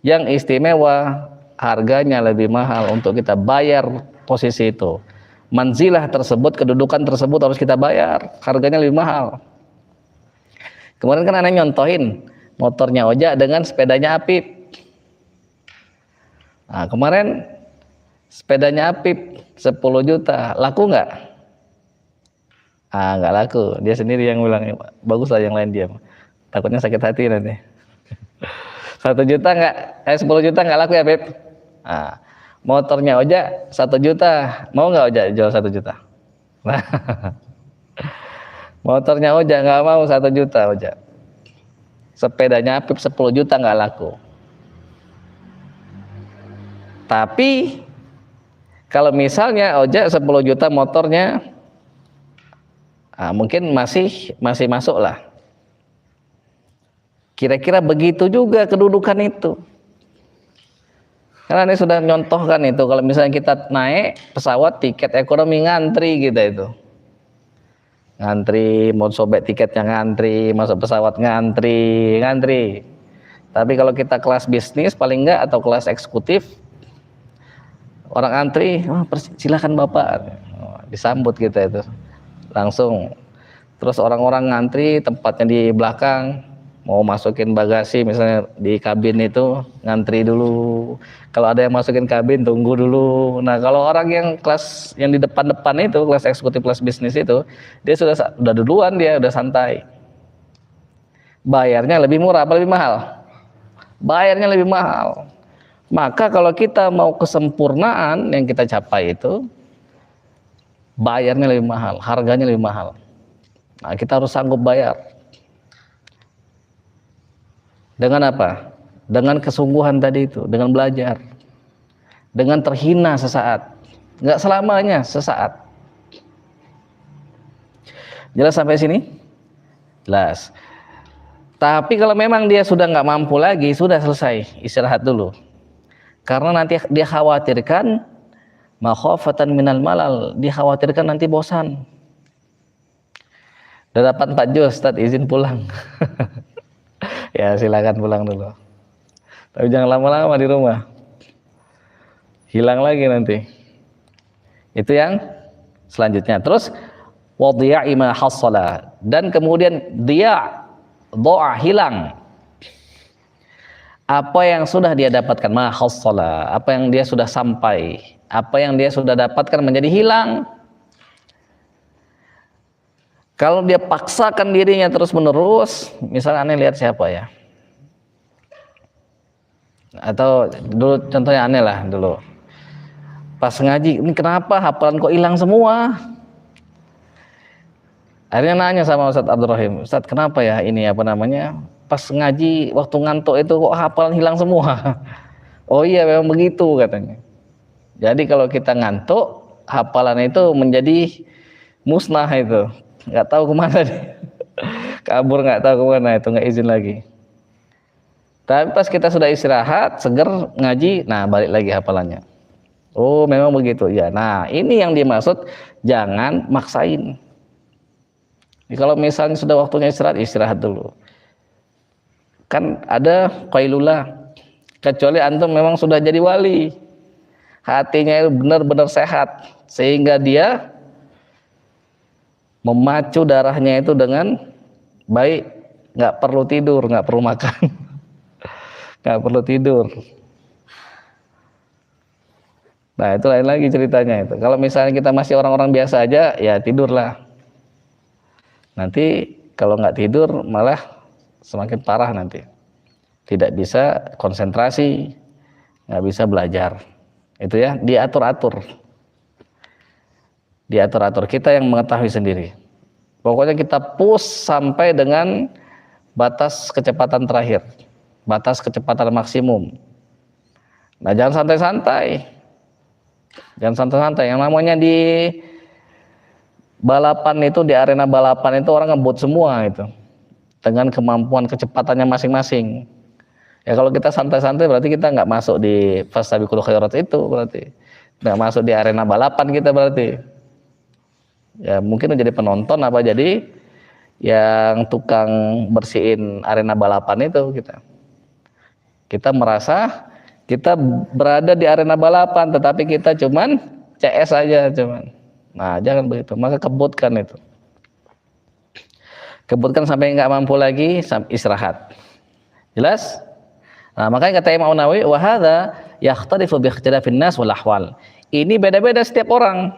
yang istimewa, harganya lebih mahal untuk kita bayar posisi itu. Manzilah tersebut, kedudukan tersebut harus kita bayar, harganya lebih mahal. Kemarin kan aneh nyontohin motornya Oja dengan sepedanya Apip. Nah, kemarin sepedanya Apip 10 juta, laku nggak? Nggak laku. Dia sendiri yang bilang, bagus lah yang lain diam. Takutnya sakit hati nanti. 1 juta nggak? 10 juta nggak laku ya, Apip? Nah, motornya Oja 1 juta, mau nggak Oja jual 1 juta? Nah, motornya Oja nggak mau 1 juta Oja. Sepedanya Apip 10 juta nggak laku. Tapi kalau misalnya Oja 10 juta motornya, mungkin masih masuk lah. Kira-kira begitu juga kedudukan itu. Karena ini sudah nyontohkan itu, kalau misalnya kita naik pesawat tiket ekonomi ngantri kita itu. ngantri, mau sobek tiketnya ngantri, masuk pesawat ngantri. Tapi kalau kita kelas bisnis paling enggak atau kelas eksekutif, orang antri, silakan Bapak, disambut kita itu langsung. Terus orang-orang ngantri tempatnya di belakang, mau masukin bagasi misalnya di kabin itu ngantri dulu. Kalau ada yang masukin kabin tunggu dulu. Nah kalau orang yang kelas yang di depan-depan itu, kelas eksekutif, kelas bisnis itu, dia sudah duluan, dia udah santai. Bayarnya lebih murah apa lebih mahal? Bayarnya lebih mahal. Maka kalau kita mau kesempurnaan yang kita capai itu, bayarnya lebih mahal, harganya lebih mahal. Nah, kita harus sanggup bayar. Dengan apa? Dengan kesungguhan tadi itu, dengan belajar. Dengan terhina sesaat. Enggak selamanya, sesaat. Jelas sampai sini? Jelas. Tapi kalau memang dia sudah nggak mampu lagi, sudah selesai, istirahat dulu. Karena nanti dia khawatirkan makhofatan minal malal, dikhawatirkan nanti bosan. Udah dapat 4 juz, Ustaz, izin pulang. Ya silakan pulang dulu. Tapi jangan lama-lama di rumah. Hilang lagi nanti. Itu yang selanjutnya. Terus wadhiya'i ma hassala, dan kemudian dia doa hilang apa yang sudah dia dapatkan, ma hassala, apa yang dia sudah sampai, apa yang dia sudah dapatkan menjadi hilang. Kalau dia paksakan dirinya terus menerus, misalnya aneh lihat siapa ya, atau dulu contohnya aneh lah dulu pas ngaji, ini kenapa hafalan kok hilang semua. Akhirnya nanya sama Ustaz Abdurrahim, Ustaz kenapa ya ini apa namanya, pas ngaji waktu ngantuk itu kok hafalan hilang semua. Oh iya memang begitu katanya. Jadi kalau kita ngantuk, hafalan itu menjadi musnah itu, nggak tahu kemana deh. Kabur nggak tahu kemana itu, nggak izin lagi. Tapi pas kita sudah istirahat, seger ngaji, nah balik lagi hafalannya. Oh memang begitu ya. Nah ini yang dimaksud, jangan maksain. Jadi, kalau misalnya sudah waktunya istirahat, istirahat dulu. Kan ada qailullah, kecuali antum memang sudah jadi wali, hatinya itu benar-benar sehat sehingga dia memacu darahnya itu dengan baik, nggak perlu tidur, nggak perlu makan, nggak perlu tidur. Nah itu lain lagi ceritanya itu. Kalau misalnya kita masih orang-orang biasa aja, ya tidurlah. Nanti kalau nggak tidur malah semakin parah nanti. Tidak bisa konsentrasi, nggak bisa belajar. Itu ya, diatur-atur. Diatur-atur, kita yang mengetahui sendiri. Pokoknya kita push sampai dengan batas kecepatan terakhir, batas kecepatan maksimum. Nah jangan santai-santai. Jangan santai-santai. Yang namanya di balapan itu, di arena balapan itu orang ngebut semua itu, dengan kemampuan kecepatannya masing-masing. Ya kalau kita santai-santai berarti kita nggak masuk di fastabiqul khairat itu, berarti nggak masuk di arena balapan kita berarti. Ya mungkin jadi penonton apa jadi yang tukang bersihin arena balapan itu kita. Kita merasa kita berada di arena balapan, tetapi kita cuman CS aja cuman. Nah jangan begitu, maka kebutkan itu. Kebutkan sampai nggak mampu lagi, istirahat. Jelas? Nah makanya kata Imam Nawawi, wa hadza yakhtalifu bi ikhtilafin nas wal ahwal. Ini beda-beda setiap orang.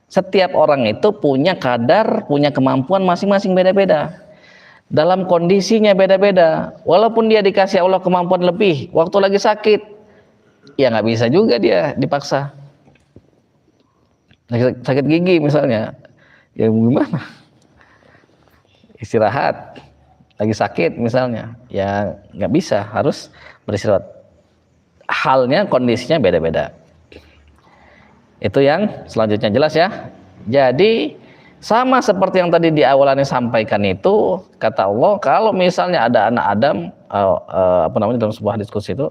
Setiap orang itu punya kadar, punya kemampuan masing-masing beda-beda. Dalam kondisinya beda-beda. Walaupun dia dikasih Allah kemampuan lebih, waktu lagi sakit, ya nggak bisa juga dia dipaksa. Sakit gigi misalnya, ya gimana? Istirahat. Lagi sakit misalnya, ya nggak bisa, harus beristirahat. Halnya, kondisinya beda-beda. Itu yang selanjutnya, jelas ya. Jadi sama seperti yang tadi di awalannya sampaikan itu, kata Allah, kalau misalnya ada anak Adam, apa namanya dalam sebuah diskusi itu,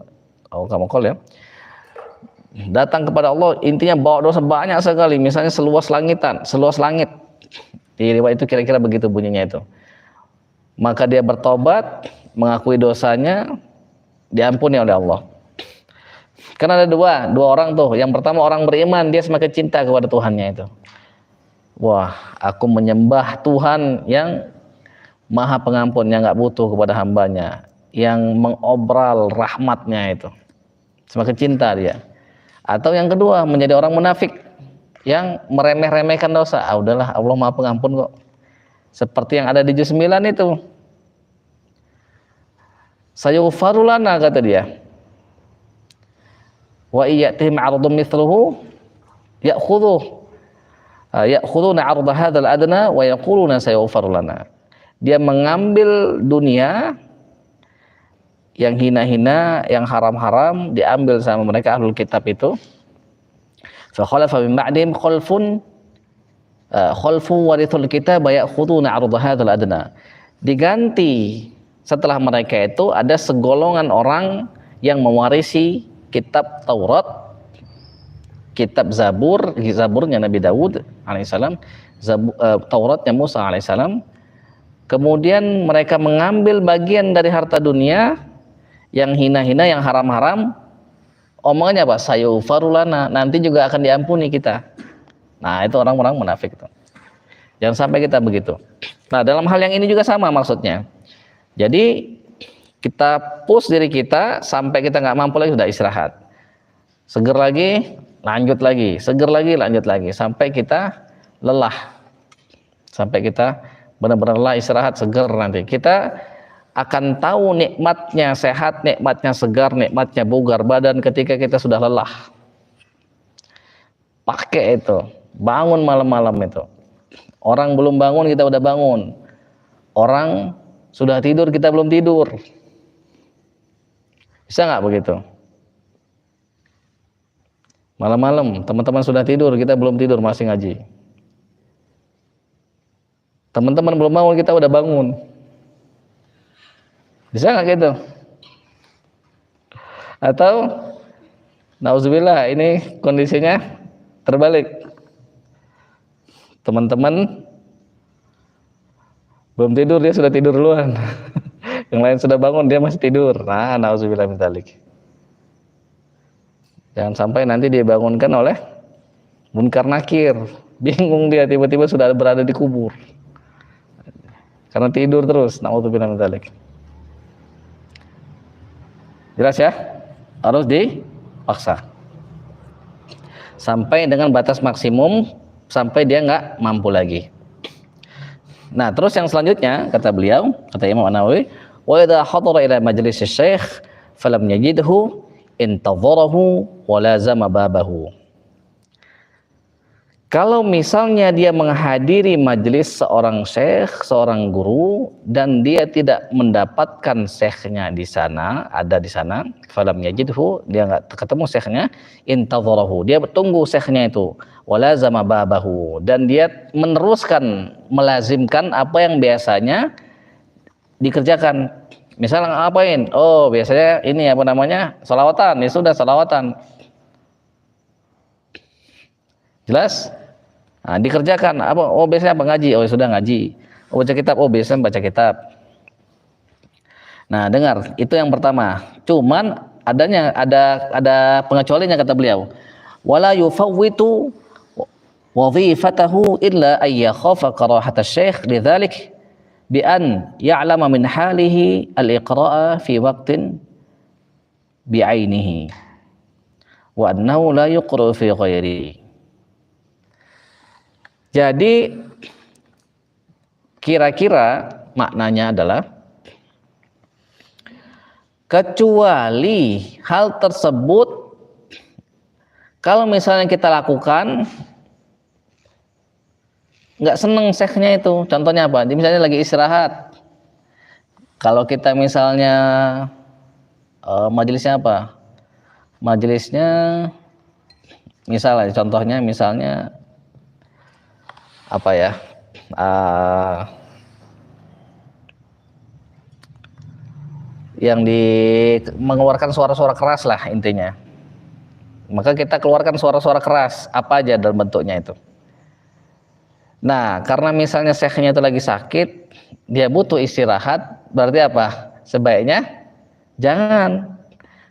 kamu call ya, datang kepada Allah, intinya bawa dosa banyak sekali, misalnya seluas langitan, seluas langit, Di riwayat itu kira-kira begitu bunyinya itu. Maka dia bertobat, mengakui dosanya, diampuni oleh Allah. Karena ada dua orang tuh. Yang pertama orang beriman, dia semakin cinta kepada Tuhannya itu. Wah, aku menyembah Tuhan yang Maha Pengampun, yang nggak butuh kepada hambanya, yang mengobral rahmatnya itu. Semakin cinta dia. Atau yang kedua, menjadi orang munafik yang meremeh-remehkan dosa. Ah udahlah, Allah Maha Pengampun kok. Seperti yang ada di juz 9 itu. Sayughfaru lana, kata dia. Wa iyatihim 'ardun mithluhu ya'khuduna 'arda hadzal adna wa yaquluna sayughfaru lana. Dia mengambil dunia yang hina-hina, yang haram-haram, diambil sama mereka ahlul kitab itu. Fa khalafa min ba'dihim khalfu warithul kitab ya'khuduna 'arda hadzal adna. Diganti setelah mereka itu ada segolongan orang yang mewarisi kitab Taurat, kitab Zaburnya Nabi Daud alaihissalam, Tauratnya Musa alaihissalam. Kemudian mereka mengambil bagian dari harta dunia yang hina-hina, yang haram-haram. Omongannya apa? Sayughfaru lana, nanti juga akan diampuni kita. Nah, itu orang-orang munafik itu. Jangan sampai kita begitu. Nah, dalam hal yang ini juga sama maksudnya. Jadi kita push diri kita sampai kita nggak mampu lagi, sudah istirahat. Seger lagi, lanjut lagi. Seger lagi, lanjut lagi. Sampai kita lelah. Sampai kita benar-benar lelah, istirahat, seger nanti. Kita akan tahu nikmatnya sehat, nikmatnya segar, nikmatnya bugar badan ketika kita sudah lelah. Pakai itu. Bangun malam-malam itu. Orang belum bangun, kita udah bangun. Orang sudah tidur, kita belum tidur. Bisa nggak begitu? Malam-malam teman-teman sudah tidur, kita belum tidur, masih ngaji. Teman-teman belum bangun, kita udah bangun. Bisa nggak gitu? Atau nauzubillah, ini kondisinya terbalik. Teman-teman belum tidur, dia sudah tidur duluan. Yang lain sudah bangun, dia masih tidur. Nah, nauzubillah min dzalik. Jangan sampai nanti dia bangunkan oleh munkar nakir. Bingung dia, tiba-tiba sudah berada di kubur. Karena tidur terus. Nauzubillah min dzalik. Jelas ya? Harus dipaksa. Sampai dengan batas maksimum, sampai dia nggak mampu lagi. Nah, terus yang selanjutnya kata beliau, kata Imam An-Nawawi, wa idza hadara ila majlis asy-syekh falam yajidhu intadharahu wa lazama babahu. Kalau misalnya dia menghadiri majelis seorang syekh, seorang guru, dan dia tidak mendapatkan syekhnya di sana, ada di sana, falam yajidhu, dia nggak ketemu syekhnya, intadharahu, dia tunggu syekhnya itu, wala zama babahu, dan dia meneruskan, melazimkan apa yang biasanya dikerjakan. Misalnya ngapain? Oh, biasanya ini apa namanya? Salawatan. Ya sudah, salawatan. Jelas? Nah, dikerjakan apa? Oh, biasanya apa? Ngaji. Oh, sudah ngaji. Oh, baca kitab. Oh, biasanya baca kitab. Nah, dengar, itu yang pertama. Cuman ada pengecualiannya kata beliau. Wala yufawwitu wadhifatahu illa ay yakhafa karahata asy-syekh lidzalik bi an ya'lama min halihi al-iqra'a fi waqtin bi'ainihi wa annahu la yuqra fi ghairihi. Jadi kira-kira maknanya adalah kecuali hal tersebut kalau misalnya kita lakukan nggak seneng syekhnya itu, contohnya apa? Misalnya lagi istirahat, kalau kita misalnya majelisnya apa? Majelisnya misalnya, contohnya misalnya apa ya? Yang mengeluarkan suara-suara keras lah intinya. Maka kita keluarkan suara-suara keras, apa aja dalam bentuknya itu. Nah, karena misalnya syekhnya itu lagi sakit, dia butuh istirahat, berarti apa? Sebaiknya jangan.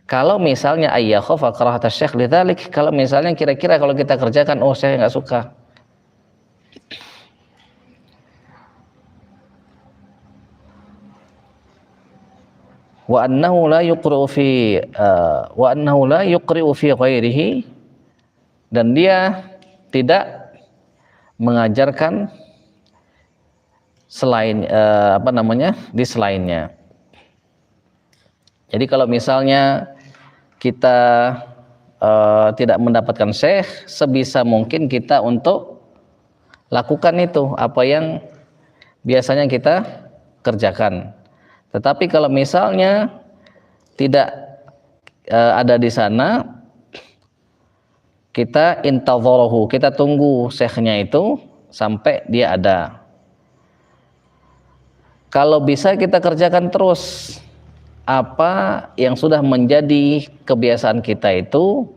Kalau misalnya ayyakhafa karahata syekh lidzalik, kalau misalnya kira-kira kalau kita kerjakan, oh saya nggak suka. Wa annahu la yuqri'u fi ghairihi, dan dia tidak mengajarkan selain di selainnya. Jadi kalau misalnya kita tidak mendapatkan syekh, sebisa mungkin kita untuk lakukan itu apa yang biasanya kita kerjakan. Tetapi kalau misalnya tidak ada di sana, kita intadharahu, kita tunggu syekhnya itu sampai dia ada. Kalau bisa kita kerjakan terus apa yang sudah menjadi kebiasaan kita itu,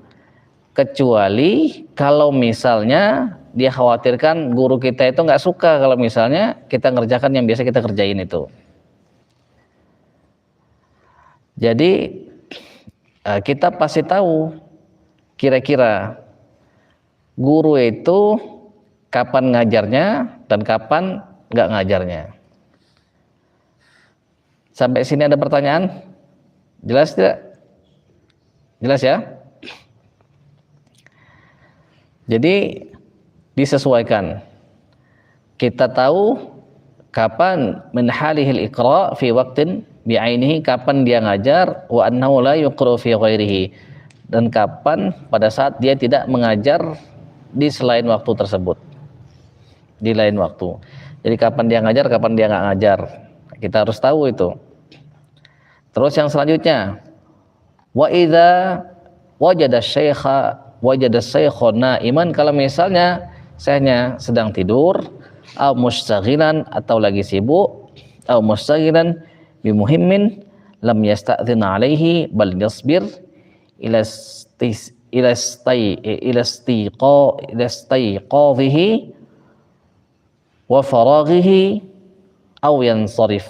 kecuali kalau misalnya dia khawatirkan guru kita itu nggak suka kalau misalnya kita ngerjakan yang biasa kita kerjain itu. Jadi kita pasti tahu kira-kira guru itu kapan ngajarnya dan kapan nggak ngajarnya. Sampai sini ada pertanyaan? Jelas tidak? Jelas ya? Jadi disesuaikan. Kita tahu kapan min halihil iqra fi waqtin bi'ainihi, kapan dia ngajar, wa annahu la yuqra fi ghairihi, dan kapan pada saat dia tidak mengajar di selain waktu tersebut, di lain waktu. Jadi kapan dia ngajar, kapan dia nggak ngajar, kita harus tahu itu. Terus yang selanjutnya, wa idza wajada syaikha naiman, kalau misalnya syekhnya sedang tidur, au mustaghilan, atau lagi sibuk, au mustaghilan bimuhimmin lam yasta'dhin alaihi bal yasbir ila istiqadhihi wa faraghihi au yansarif.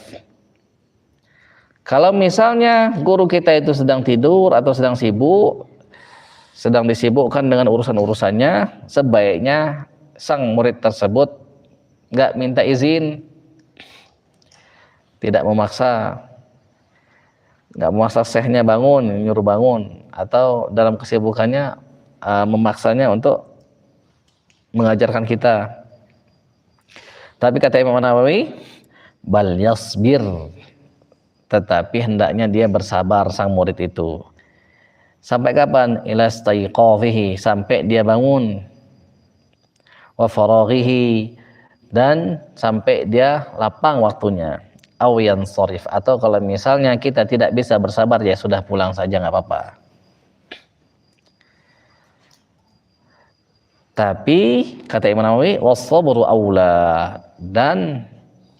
Kalau misalnya guru kita itu sedang tidur atau sedang sibuk, sedang disibukkan dengan urusan-urusannya, sebaiknya sang murid tersebut nggak minta izin, tidak memaksa, nggak memaksa syekhnya bangun, nyuruh bangun, atau dalam kesibukannya memaksanya untuk mengajarkan kita. Tapi kata Imam Nawawi, bal yasbir, tetapi hendaknya dia bersabar sang murid itu. Sampai kapan? Ila istaiqadhihi, sampai dia bangun. Wa faraghihi, dan sampai dia lapang waktunya. Aw yansarif, atau kalau misalnya kita tidak bisa bersabar, ya sudah pulang saja, nggak apa-apa. Tapi kata Imam Nawawi, was-sabru aula, dan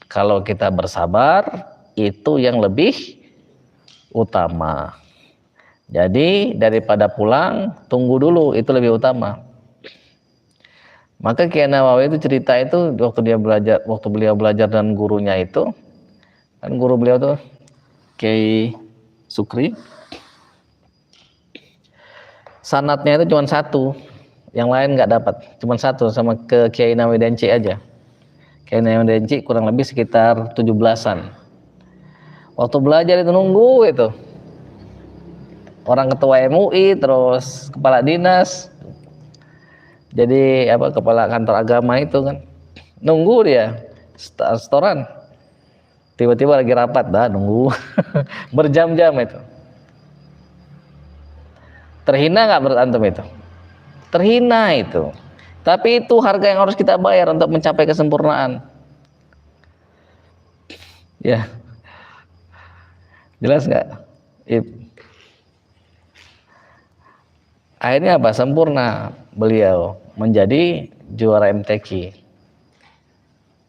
kalau kita bersabar itu yang lebih utama. Jadi daripada pulang, tunggu dulu, itu lebih utama. Maka Kiai Nawawi itu cerita itu waktu beliau belajar dengan gurunya itu, kan guru beliau tuh Kiai Sukri, sanatnya itu cuma satu, yang lain nggak dapat, cuma satu, sama ke Kiai Nawawi Denci aja. Kiai Nawawi Denci kurang lebih sekitar 17-an. Waktu belajar itu nunggu itu, orang ketua MUI, terus kepala dinas, jadi kepala kantor agama itu kan, nunggu dia setoran, tiba-tiba lagi rapat, nunggu berjam-jam itu. Terhina nggak menurut antum itu? Terhina itu. Tapi itu harga yang harus kita bayar untuk mencapai kesempurnaan. Ya, jelas nggak? Akhirnya apa? Sempurna beliau menjadi juara MTQ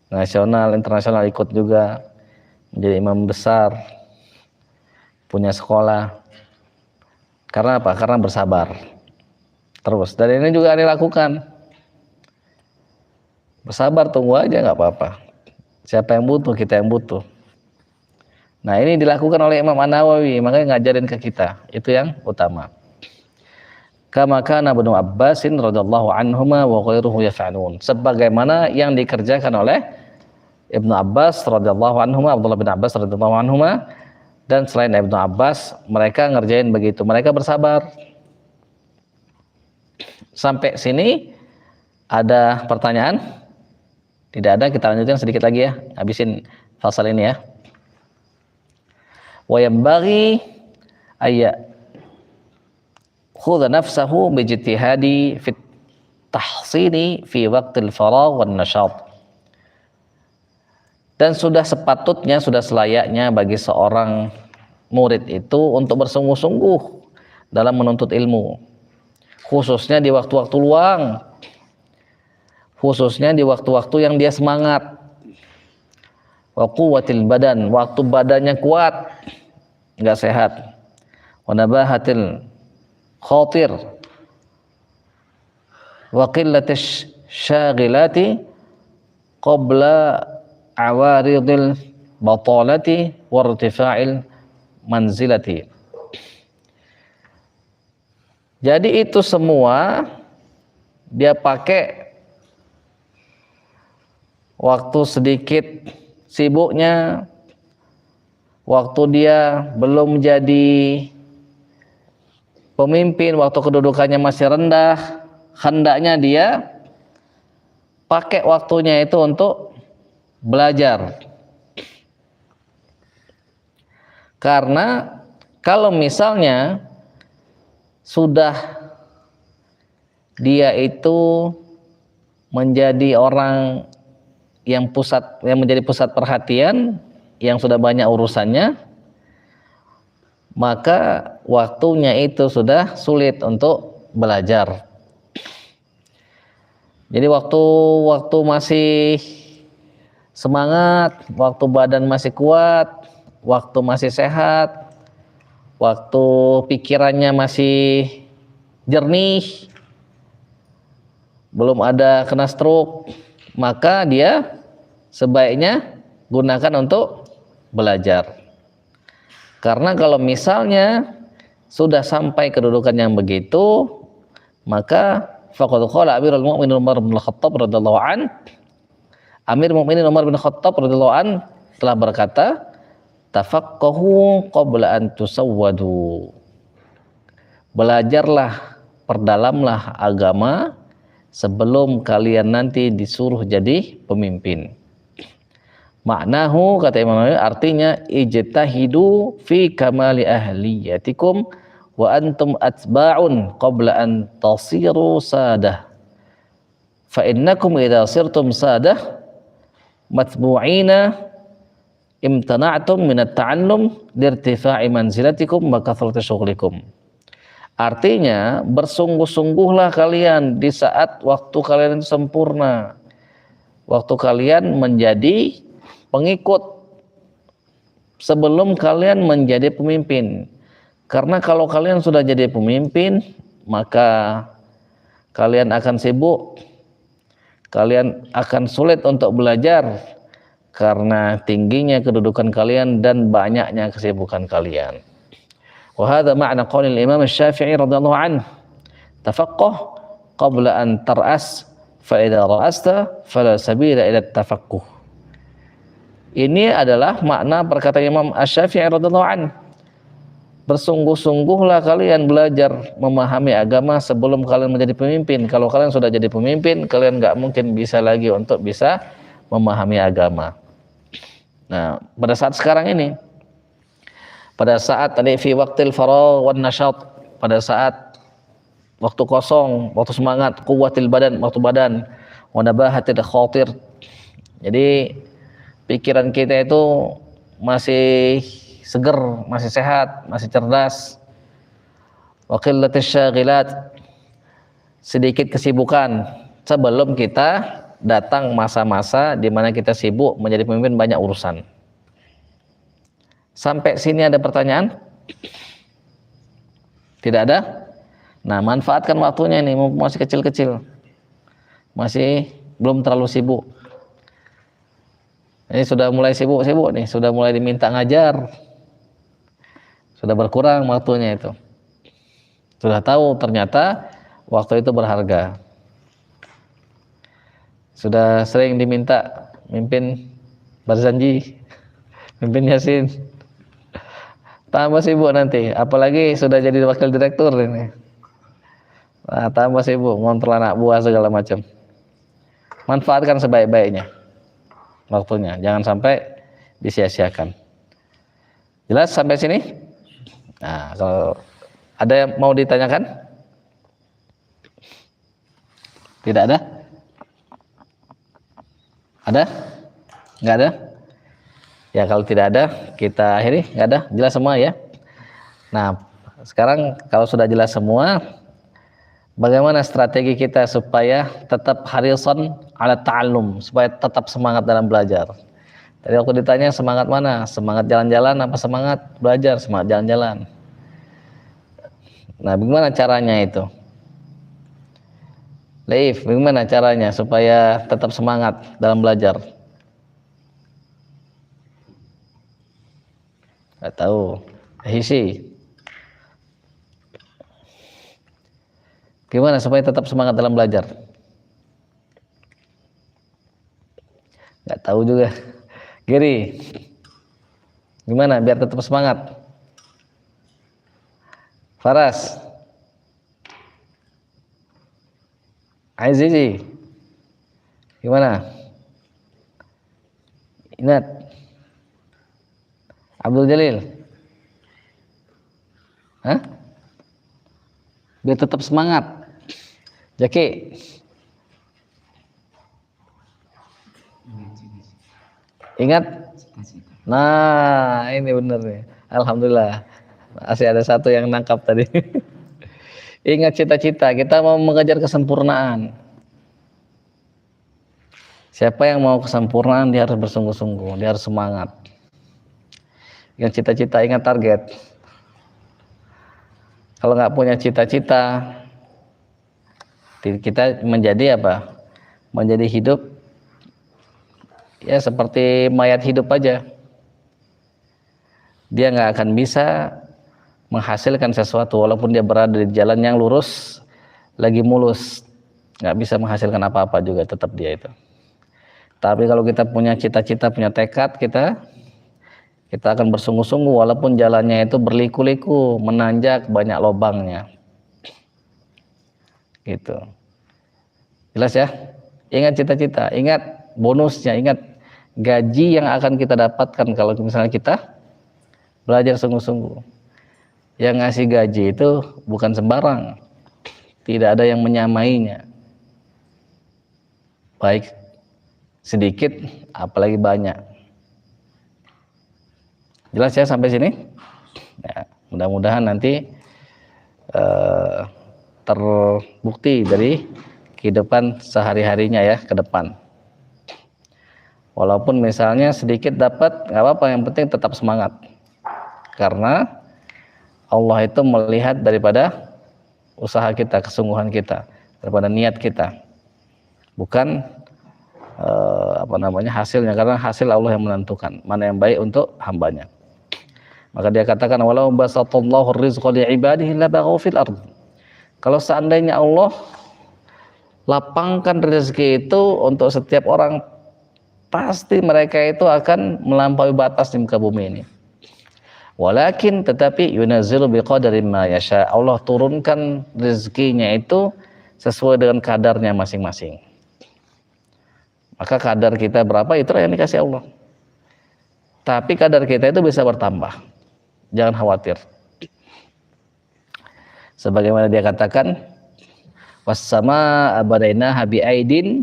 nasional, internasional, ikut juga menjadi imam besar, punya sekolah. Karena apa? Karena bersabar terus. Dan ini juga dilakukan Bersabar, tunggu aja, nggak apa-apa. Siapa yang butuh, kita yang butuh. Nah, ini dilakukan oleh Imam An-Nawawi, makanya ngajarin ke kita. Itu yang utama. Kama kana Ibnu Abbasin radhiyallahu anhuma wa ghairuhu yaf'alun. Sebagaimana yang dikerjakan oleh Ibnu Abbas radhiyallahu anhuma, Abdullah bin Abbas radhiyallahu anhuma, dan selain Ibnu Abbas, mereka ngerjain begitu. Mereka bersabar. Sampai sini ada pertanyaan? Tidak ada, kita lanjutkan sedikit lagi ya. Habisin fasal ini ya. Wa yanbaghi ayya khudha nafsahu bijtihadi fit tahsini fi waqtil faragh wan nashat. Dan sudah sepatutnya, sudah selayaknya bagi seorang murid itu untuk bersungguh-sungguh dalam menuntut ilmu, khususnya di waktu-waktu luang, khususnya di waktu-waktu yang dia semangat. Wa quwwatil badan, waktu badannya kuat, enggak sehat. Wa nabahatil khatir wa qillatish syaghilati qabla awaridil batalati wa irtifa'il manzilati. Jadi itu semua dia pakai waktu sedikit sibuknya, waktu dia belum jadi pemimpin, waktu kedudukannya masih rendah, hendaknya dia pakai waktunya itu untuk belajar. Karena kalau misalnya sudah dia itu menjadi orang yang menjadi pusat perhatian, yang sudah banyak urusannya, maka waktunya itu sudah sulit untuk belajar. Jadi waktu masih semangat, waktu badan masih kuat, waktu masih sehat, waktu pikirannya masih jernih, belum ada kena stroke, maka dia sebaiknya gunakan untuk belajar. Karena kalau misalnya sudah sampai kedudukan yang begitu, maka faqad qala Amirul Mukminin Umar bin Khattab radhiyallahu an, Amir Mukminin Umar bin Khattab radhiyallahu an telah berkata, tafaqqahu qabla an tusawwadu. Belajarlah, perdalamlah agama sebelum kalian nanti disuruh jadi pemimpin. Maknahu, kata Imam Nawawi, artinya ijtahidu fi kamali ahliyatikum wa antum atba'un qabla an tasiru sadah. Fa innakum idza sirtum sadah matbu'ina imtana'tum min at-ta'allum lirtifa'i manzilatikum wa kathrati syughlikum. Artinya bersungguh-sungguhlah kalian di saat waktu kalian sempurna, waktu kalian menjadi pengikut sebelum kalian menjadi pemimpin. Karena kalau kalian sudah jadi pemimpin, maka kalian akan sibuk, kalian akan sulit untuk belajar karena tingginya kedudukan kalian dan banyaknya kesibukan kalian. Wa hadha ma'na qaulil Imam Asy-Syafi'i radhiyallahu anhu, tafaqqah qabla an tar'as fa idza ra'asta fala sabila ila at-tafaqquh. Ini adalah makna perkataan Imam Asy-Syafi'i radhiyallahu anhu. Bersungguh-sungguhlah kalian belajar memahami agama sebelum kalian menjadi pemimpin. Kalau kalian sudah jadi pemimpin, kalian nggak mungkin bisa lagi untuk bisa memahami agama. Nah, pada saat sekarang ini, pada saat tadi fi waqtil faragh wan nashat, pada saat waktu kosong, waktu semangat, quwwatil badan, waktu badan, wa nabahatil khatir. Jadi pikiran kita itu masih seger, masih sehat, masih cerdas. Wa qillatish syaghilat, sedikit kesibukan sebelum kita datang masa-masa di mana kita sibuk menjadi pemimpin, banyak urusan. Sampai sini ada pertanyaan? Tidak ada? Nah, manfaatkan waktunya ini, masih kecil-kecil, masih belum terlalu sibuk. Ini sudah mulai sibuk-sibuk nih, sudah mulai diminta ngajar. Sudah berkurang waktunya itu. Sudah tahu ternyata waktu itu berharga. Sudah sering diminta mimpin Barzanji, mimpin Yasin. Tambah sibuk nanti, apalagi sudah jadi wakil direktur ini. Nah, tambah sibuk ngontrol anak buah segala macam. Manfaatkan sebaik-baiknya waktunya, jangan sampai disia-siakan. Jelas sampai sini? Nah, kalau ada yang mau ditanyakan? Tidak ada? Ada? Enggak ada? Ya kalau tidak ada, kita akhiri. Enggak ada? Jelas semua ya? Nah, sekarang kalau sudah jelas semua, bagaimana strategi kita supaya tetap harisan ala ta'allum, supaya tetap semangat dalam belajar? Tadi waktu ditanya semangat mana? Semangat jalan-jalan apa semangat belajar? Semangat jalan-jalan. Nah, bagaimana caranya itu? Leif, bagaimana caranya supaya tetap semangat dalam belajar? Gak tahu. Hisi. Gimana supaya tetap semangat dalam belajar? Gak tahu juga. Giri, gimana biar tetap semangat? Faras, Azizi, gimana? Ingat, Abdul Jalil, hah? Biar tetap semangat. Jaki, ingat? Nah, ini benar nih. Alhamdulillah, masih ada satu yang nangkap tadi. Ingat cita-cita, kita mau mengejar kesempurnaan. Siapa yang mau kesempurnaan, dia harus bersungguh-sungguh, dia harus semangat. Ingat cita-cita, ingat target. Kalau nggak punya cita-cita, kita menjadi apa? Menjadi hidup ya seperti mayat hidup aja. Dia nggak akan bisa menghasilkan sesuatu walaupun dia berada di jalan yang lurus, lagi mulus, nggak bisa menghasilkan apa-apa juga, tetap dia itu. Tapi kalau kita punya cita-cita, punya tekad, kita akan bersungguh-sungguh walaupun jalannya itu berliku-liku, menanjak, banyak lubangnya. Gitu. Jelas ya? Ingat cita-cita, ingat bonusnya, ingat gaji yang akan kita dapatkan kalau misalnya kita belajar sungguh-sungguh. Yang ngasih gaji itu bukan sembarang, tidak ada yang menyamainya, baik sedikit apalagi banyak. Jelas ya sampai sini? Ya, mudah-mudahan nanti terbukti dari kehidupan sehari-harinya ya ke depan. Walaupun misalnya sedikit dapat, nggak apa-apa, yang penting tetap semangat. Karena Allah itu melihat daripada usaha kita, kesungguhan kita, daripada niat kita, bukan hasilnya, karena hasil Allah yang menentukan mana yang baik untuk hambanya. Maka dia katakan walau basatallahu rizqa li ibadihi labaghaw fil ard. Kalau seandainya Allah lapangkan rezeki itu untuk setiap orang, pasti mereka itu akan melampaui batas di muka bumi ini. Walakin tetapi yunazzilu biqadari ma yasha. Allah turunkan rezekinya itu sesuai dengan kadarnya masing-masing. Maka kadar kita berapa, itulah yang dikasih Allah. Tapi kadar kita itu bisa bertambah. Jangan khawatir. Sebagaimana dia katakan, was-samaa banainaha bi'aidin,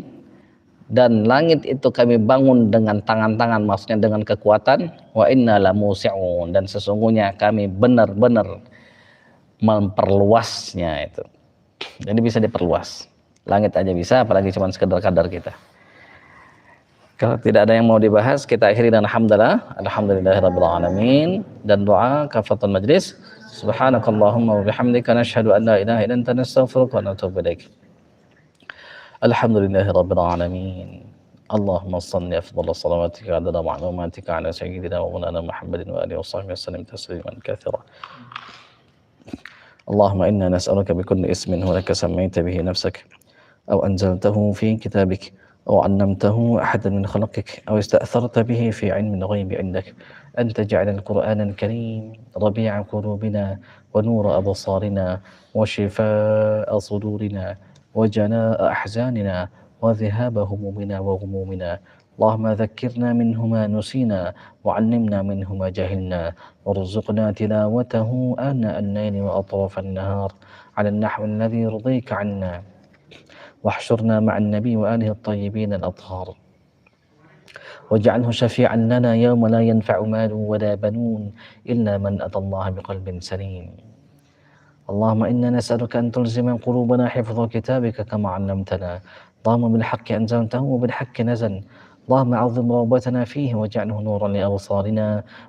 dan langit itu kami bangun dengan tangan-tangan, maksudnya dengan kekuatan. Wa inna lamusi'un, dan sesungguhnya kami benar-benar memperluasnya itu. Jadi bisa diperluas. Langit aja bisa, apalagi cuma sekedar kadar kita. Kalau tidak ada yang mau dibahas, kita akhiri dengan alhamdulillahirabbil alamin, dan doa kafaratul majlis. Subhanakallahumma wa bihamdika, nasyhadu an la ilaha illa anta, nastaghfiruka wa natubu ilaik. Alhamdulillahi Rabbil Alamin. Allahumma salli afdal salawatika adada ma'lumatika ala sayyidina wa maulana Muhammadin wa alihi wa sahbihi wa sallim tasliman katsira. Allahumma inna nas'aluka bi kulli ismin huwa laka sammaita bihi nafsak aw anzaltahu fi kitabik aw 'allamtahu ahadan min khalqik aw ista'tharta bihi fi 'ilmi al-ghaibi 'indak an taj'ala al-Qur'ana al-karim rabi'a qulubina wa nura absarina wa shifaa'a sudurina wa janaa'a ahzanina wa dhahaba humumina wa ghumumina. Allahumma dhakkirna minhu ma nusina wa 'allimna minhu ma jahilna warzuqna tilawatahu ana al-layli wa atraf an-nahar 'ala an-nahwi alladhi yurdika 'anna واحشرنا مع النبي وآله الطيبين الأطهار واجعله شفيعا لنا يوم لا ينفع مال ولا بنون إلا من أتى الله بقلب سليم. اللهم إنا نسألك أن تلزم قلوبنا حفظ كتابك كما علمتنا. اللهم بالحق أنزلته وبالحق نزل. اللهم عظم رغبتنا فيه واجعله نورا لأبصارنا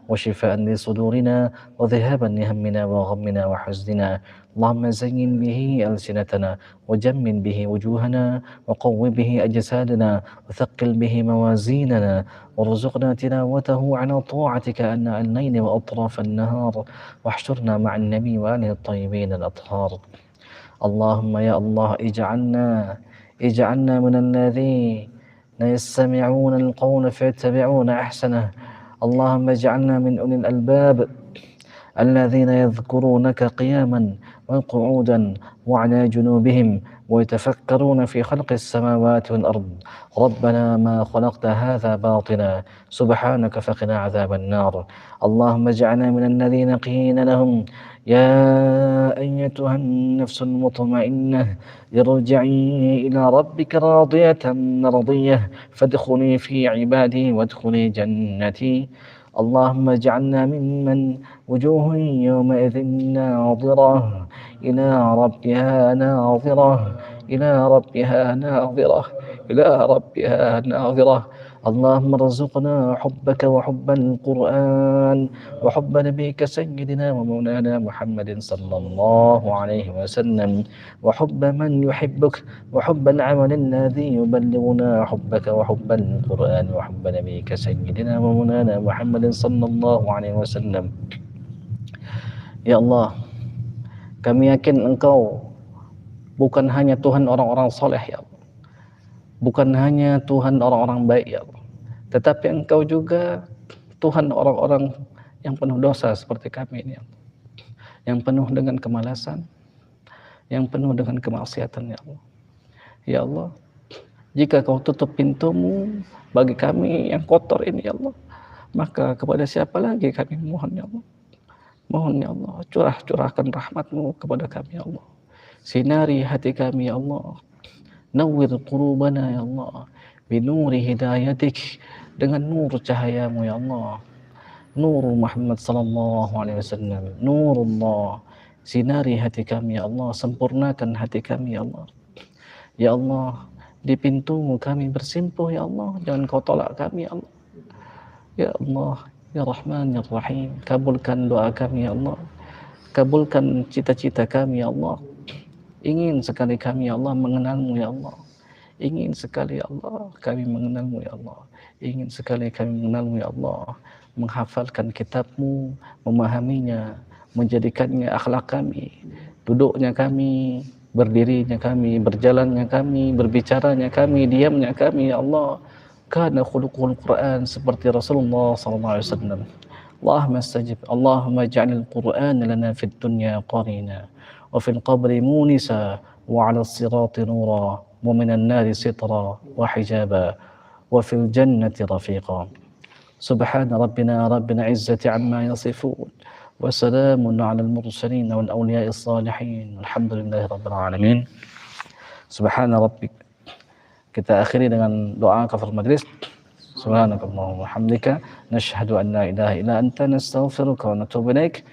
وشفاء لصدورنا وذهابا لهمنا وغمنا وحزننا. اللهم زين به ألسنتنا وجمل به وجوهنا وقو به أجسادنا وثقل به موازيننا وارزقنا تلاوته على طاعتك أناء الليل وأطراف النهار واحشرنا مع النبي وآله الطيبين الأطهار. اللهم يا الله اجعلنا من الذين يستمعون القول فيتبعون أحسنه. اللهم اجعلنا من أولي الألباب الذين يذكرونك قياما وقعودا وعلى جنوبهم ويتفكرون في خلق السماوات والأرض. ربنا ما خلقت هذا باطلا سبحانك فقنا عذاب النار. اللهم اجعلنا من الذين قيل لهم يا أيتها النفس المطمئنة ارجعي إلى ربك راضية مرضية فادخلي في عبادي وادخلي جنتي. اللهم اجعلنا ممن وجوه يومئذ ناظرة إلى ربها ناظرة إلى ربها ناظرة إلى ربها ناظرة. اللهم ارزقنا حبك وحب القرآن وحب نبيك سيدنا ومولانا محمد صلى الله عليه وسلم وحب من يحبك وحب العمل الذي يبلغنا حبك وحب القرآن وحب نبيك سيدنا ومولانا محمد صلى الله عليه وسلم. Ya Allah, kami yakin Engkau bukan hanya Tuhan orang-orang soleh ya Allah, bukan hanya Tuhan orang-orang baik ya Allah, tetapi Engkau juga Tuhan orang-orang yang penuh dosa seperti kami ini ya Allah, yang penuh dengan kemalasan, yang penuh dengan kemaksiatan ya Allah. Ya Allah, jika Kau tutup pintumu bagi kami yang kotor ini ya Allah, maka kepada siapa lagi kami mohon ya Allah. Mohon ya Allah, curahkan rahmat-Mu kepada kami ya Allah. Sinari hati kami ya Allah. Nawwir qulubana ya Allah. Binuri hidayatik, dengan nur cahaya-Mu ya Allah. Nur Muhammad sallallahu alaihi wasallam. Nurullah. Sinari hati kami ya Allah, sempurnakan hati kami ya Allah. Ya Allah, di pintu-Mu kami bersimpuh ya Allah, jangan Kau tolak kami ya Allah. Ya Allah, Ya Rahman, Ya Rahim, kabulkan doa kami ya Allah, kabulkan cita-cita kami ya Allah. Ingin sekali kami ya Allah mengenal-Mu ya Allah, ingin sekali ya Allah kami mengenal-Mu ya Allah, ingin sekali kami mengenal-Mu ya Allah, menghafalkan kitab-Mu, memahaminya, menjadikannya akhlak kami, duduknya kami, berdirinya kami, berjalannya kami, berbicaranya kami, diamnya kami ya Allah. Kana khuluqul Quran, seperti Rasulullah sallallahu alaihi wasallam. Allahumma istajib. Allahumma ij'alil Qur'an lana fid dunya qarina wa fil qabri munisa wa 'ala as-sirati nura wa minan nari sitra wa hijaba wa fil jannati rafiqa. Subhana rabbina rabbil izzati amma yasifun wa salamun 'alal mursalin wal awliya'is salihin. Alhamdulillahi rabbil alamin. Subhana rabbika. Kita akhiri dengan doa kafaratul majlis. Subhanakallahumma wa hamdika nasyhadu an la ilaha illa anta nastaghfiruka wa natubu ilaik.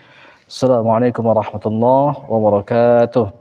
Assalamualaikum warahmatullahi wabarakatuh.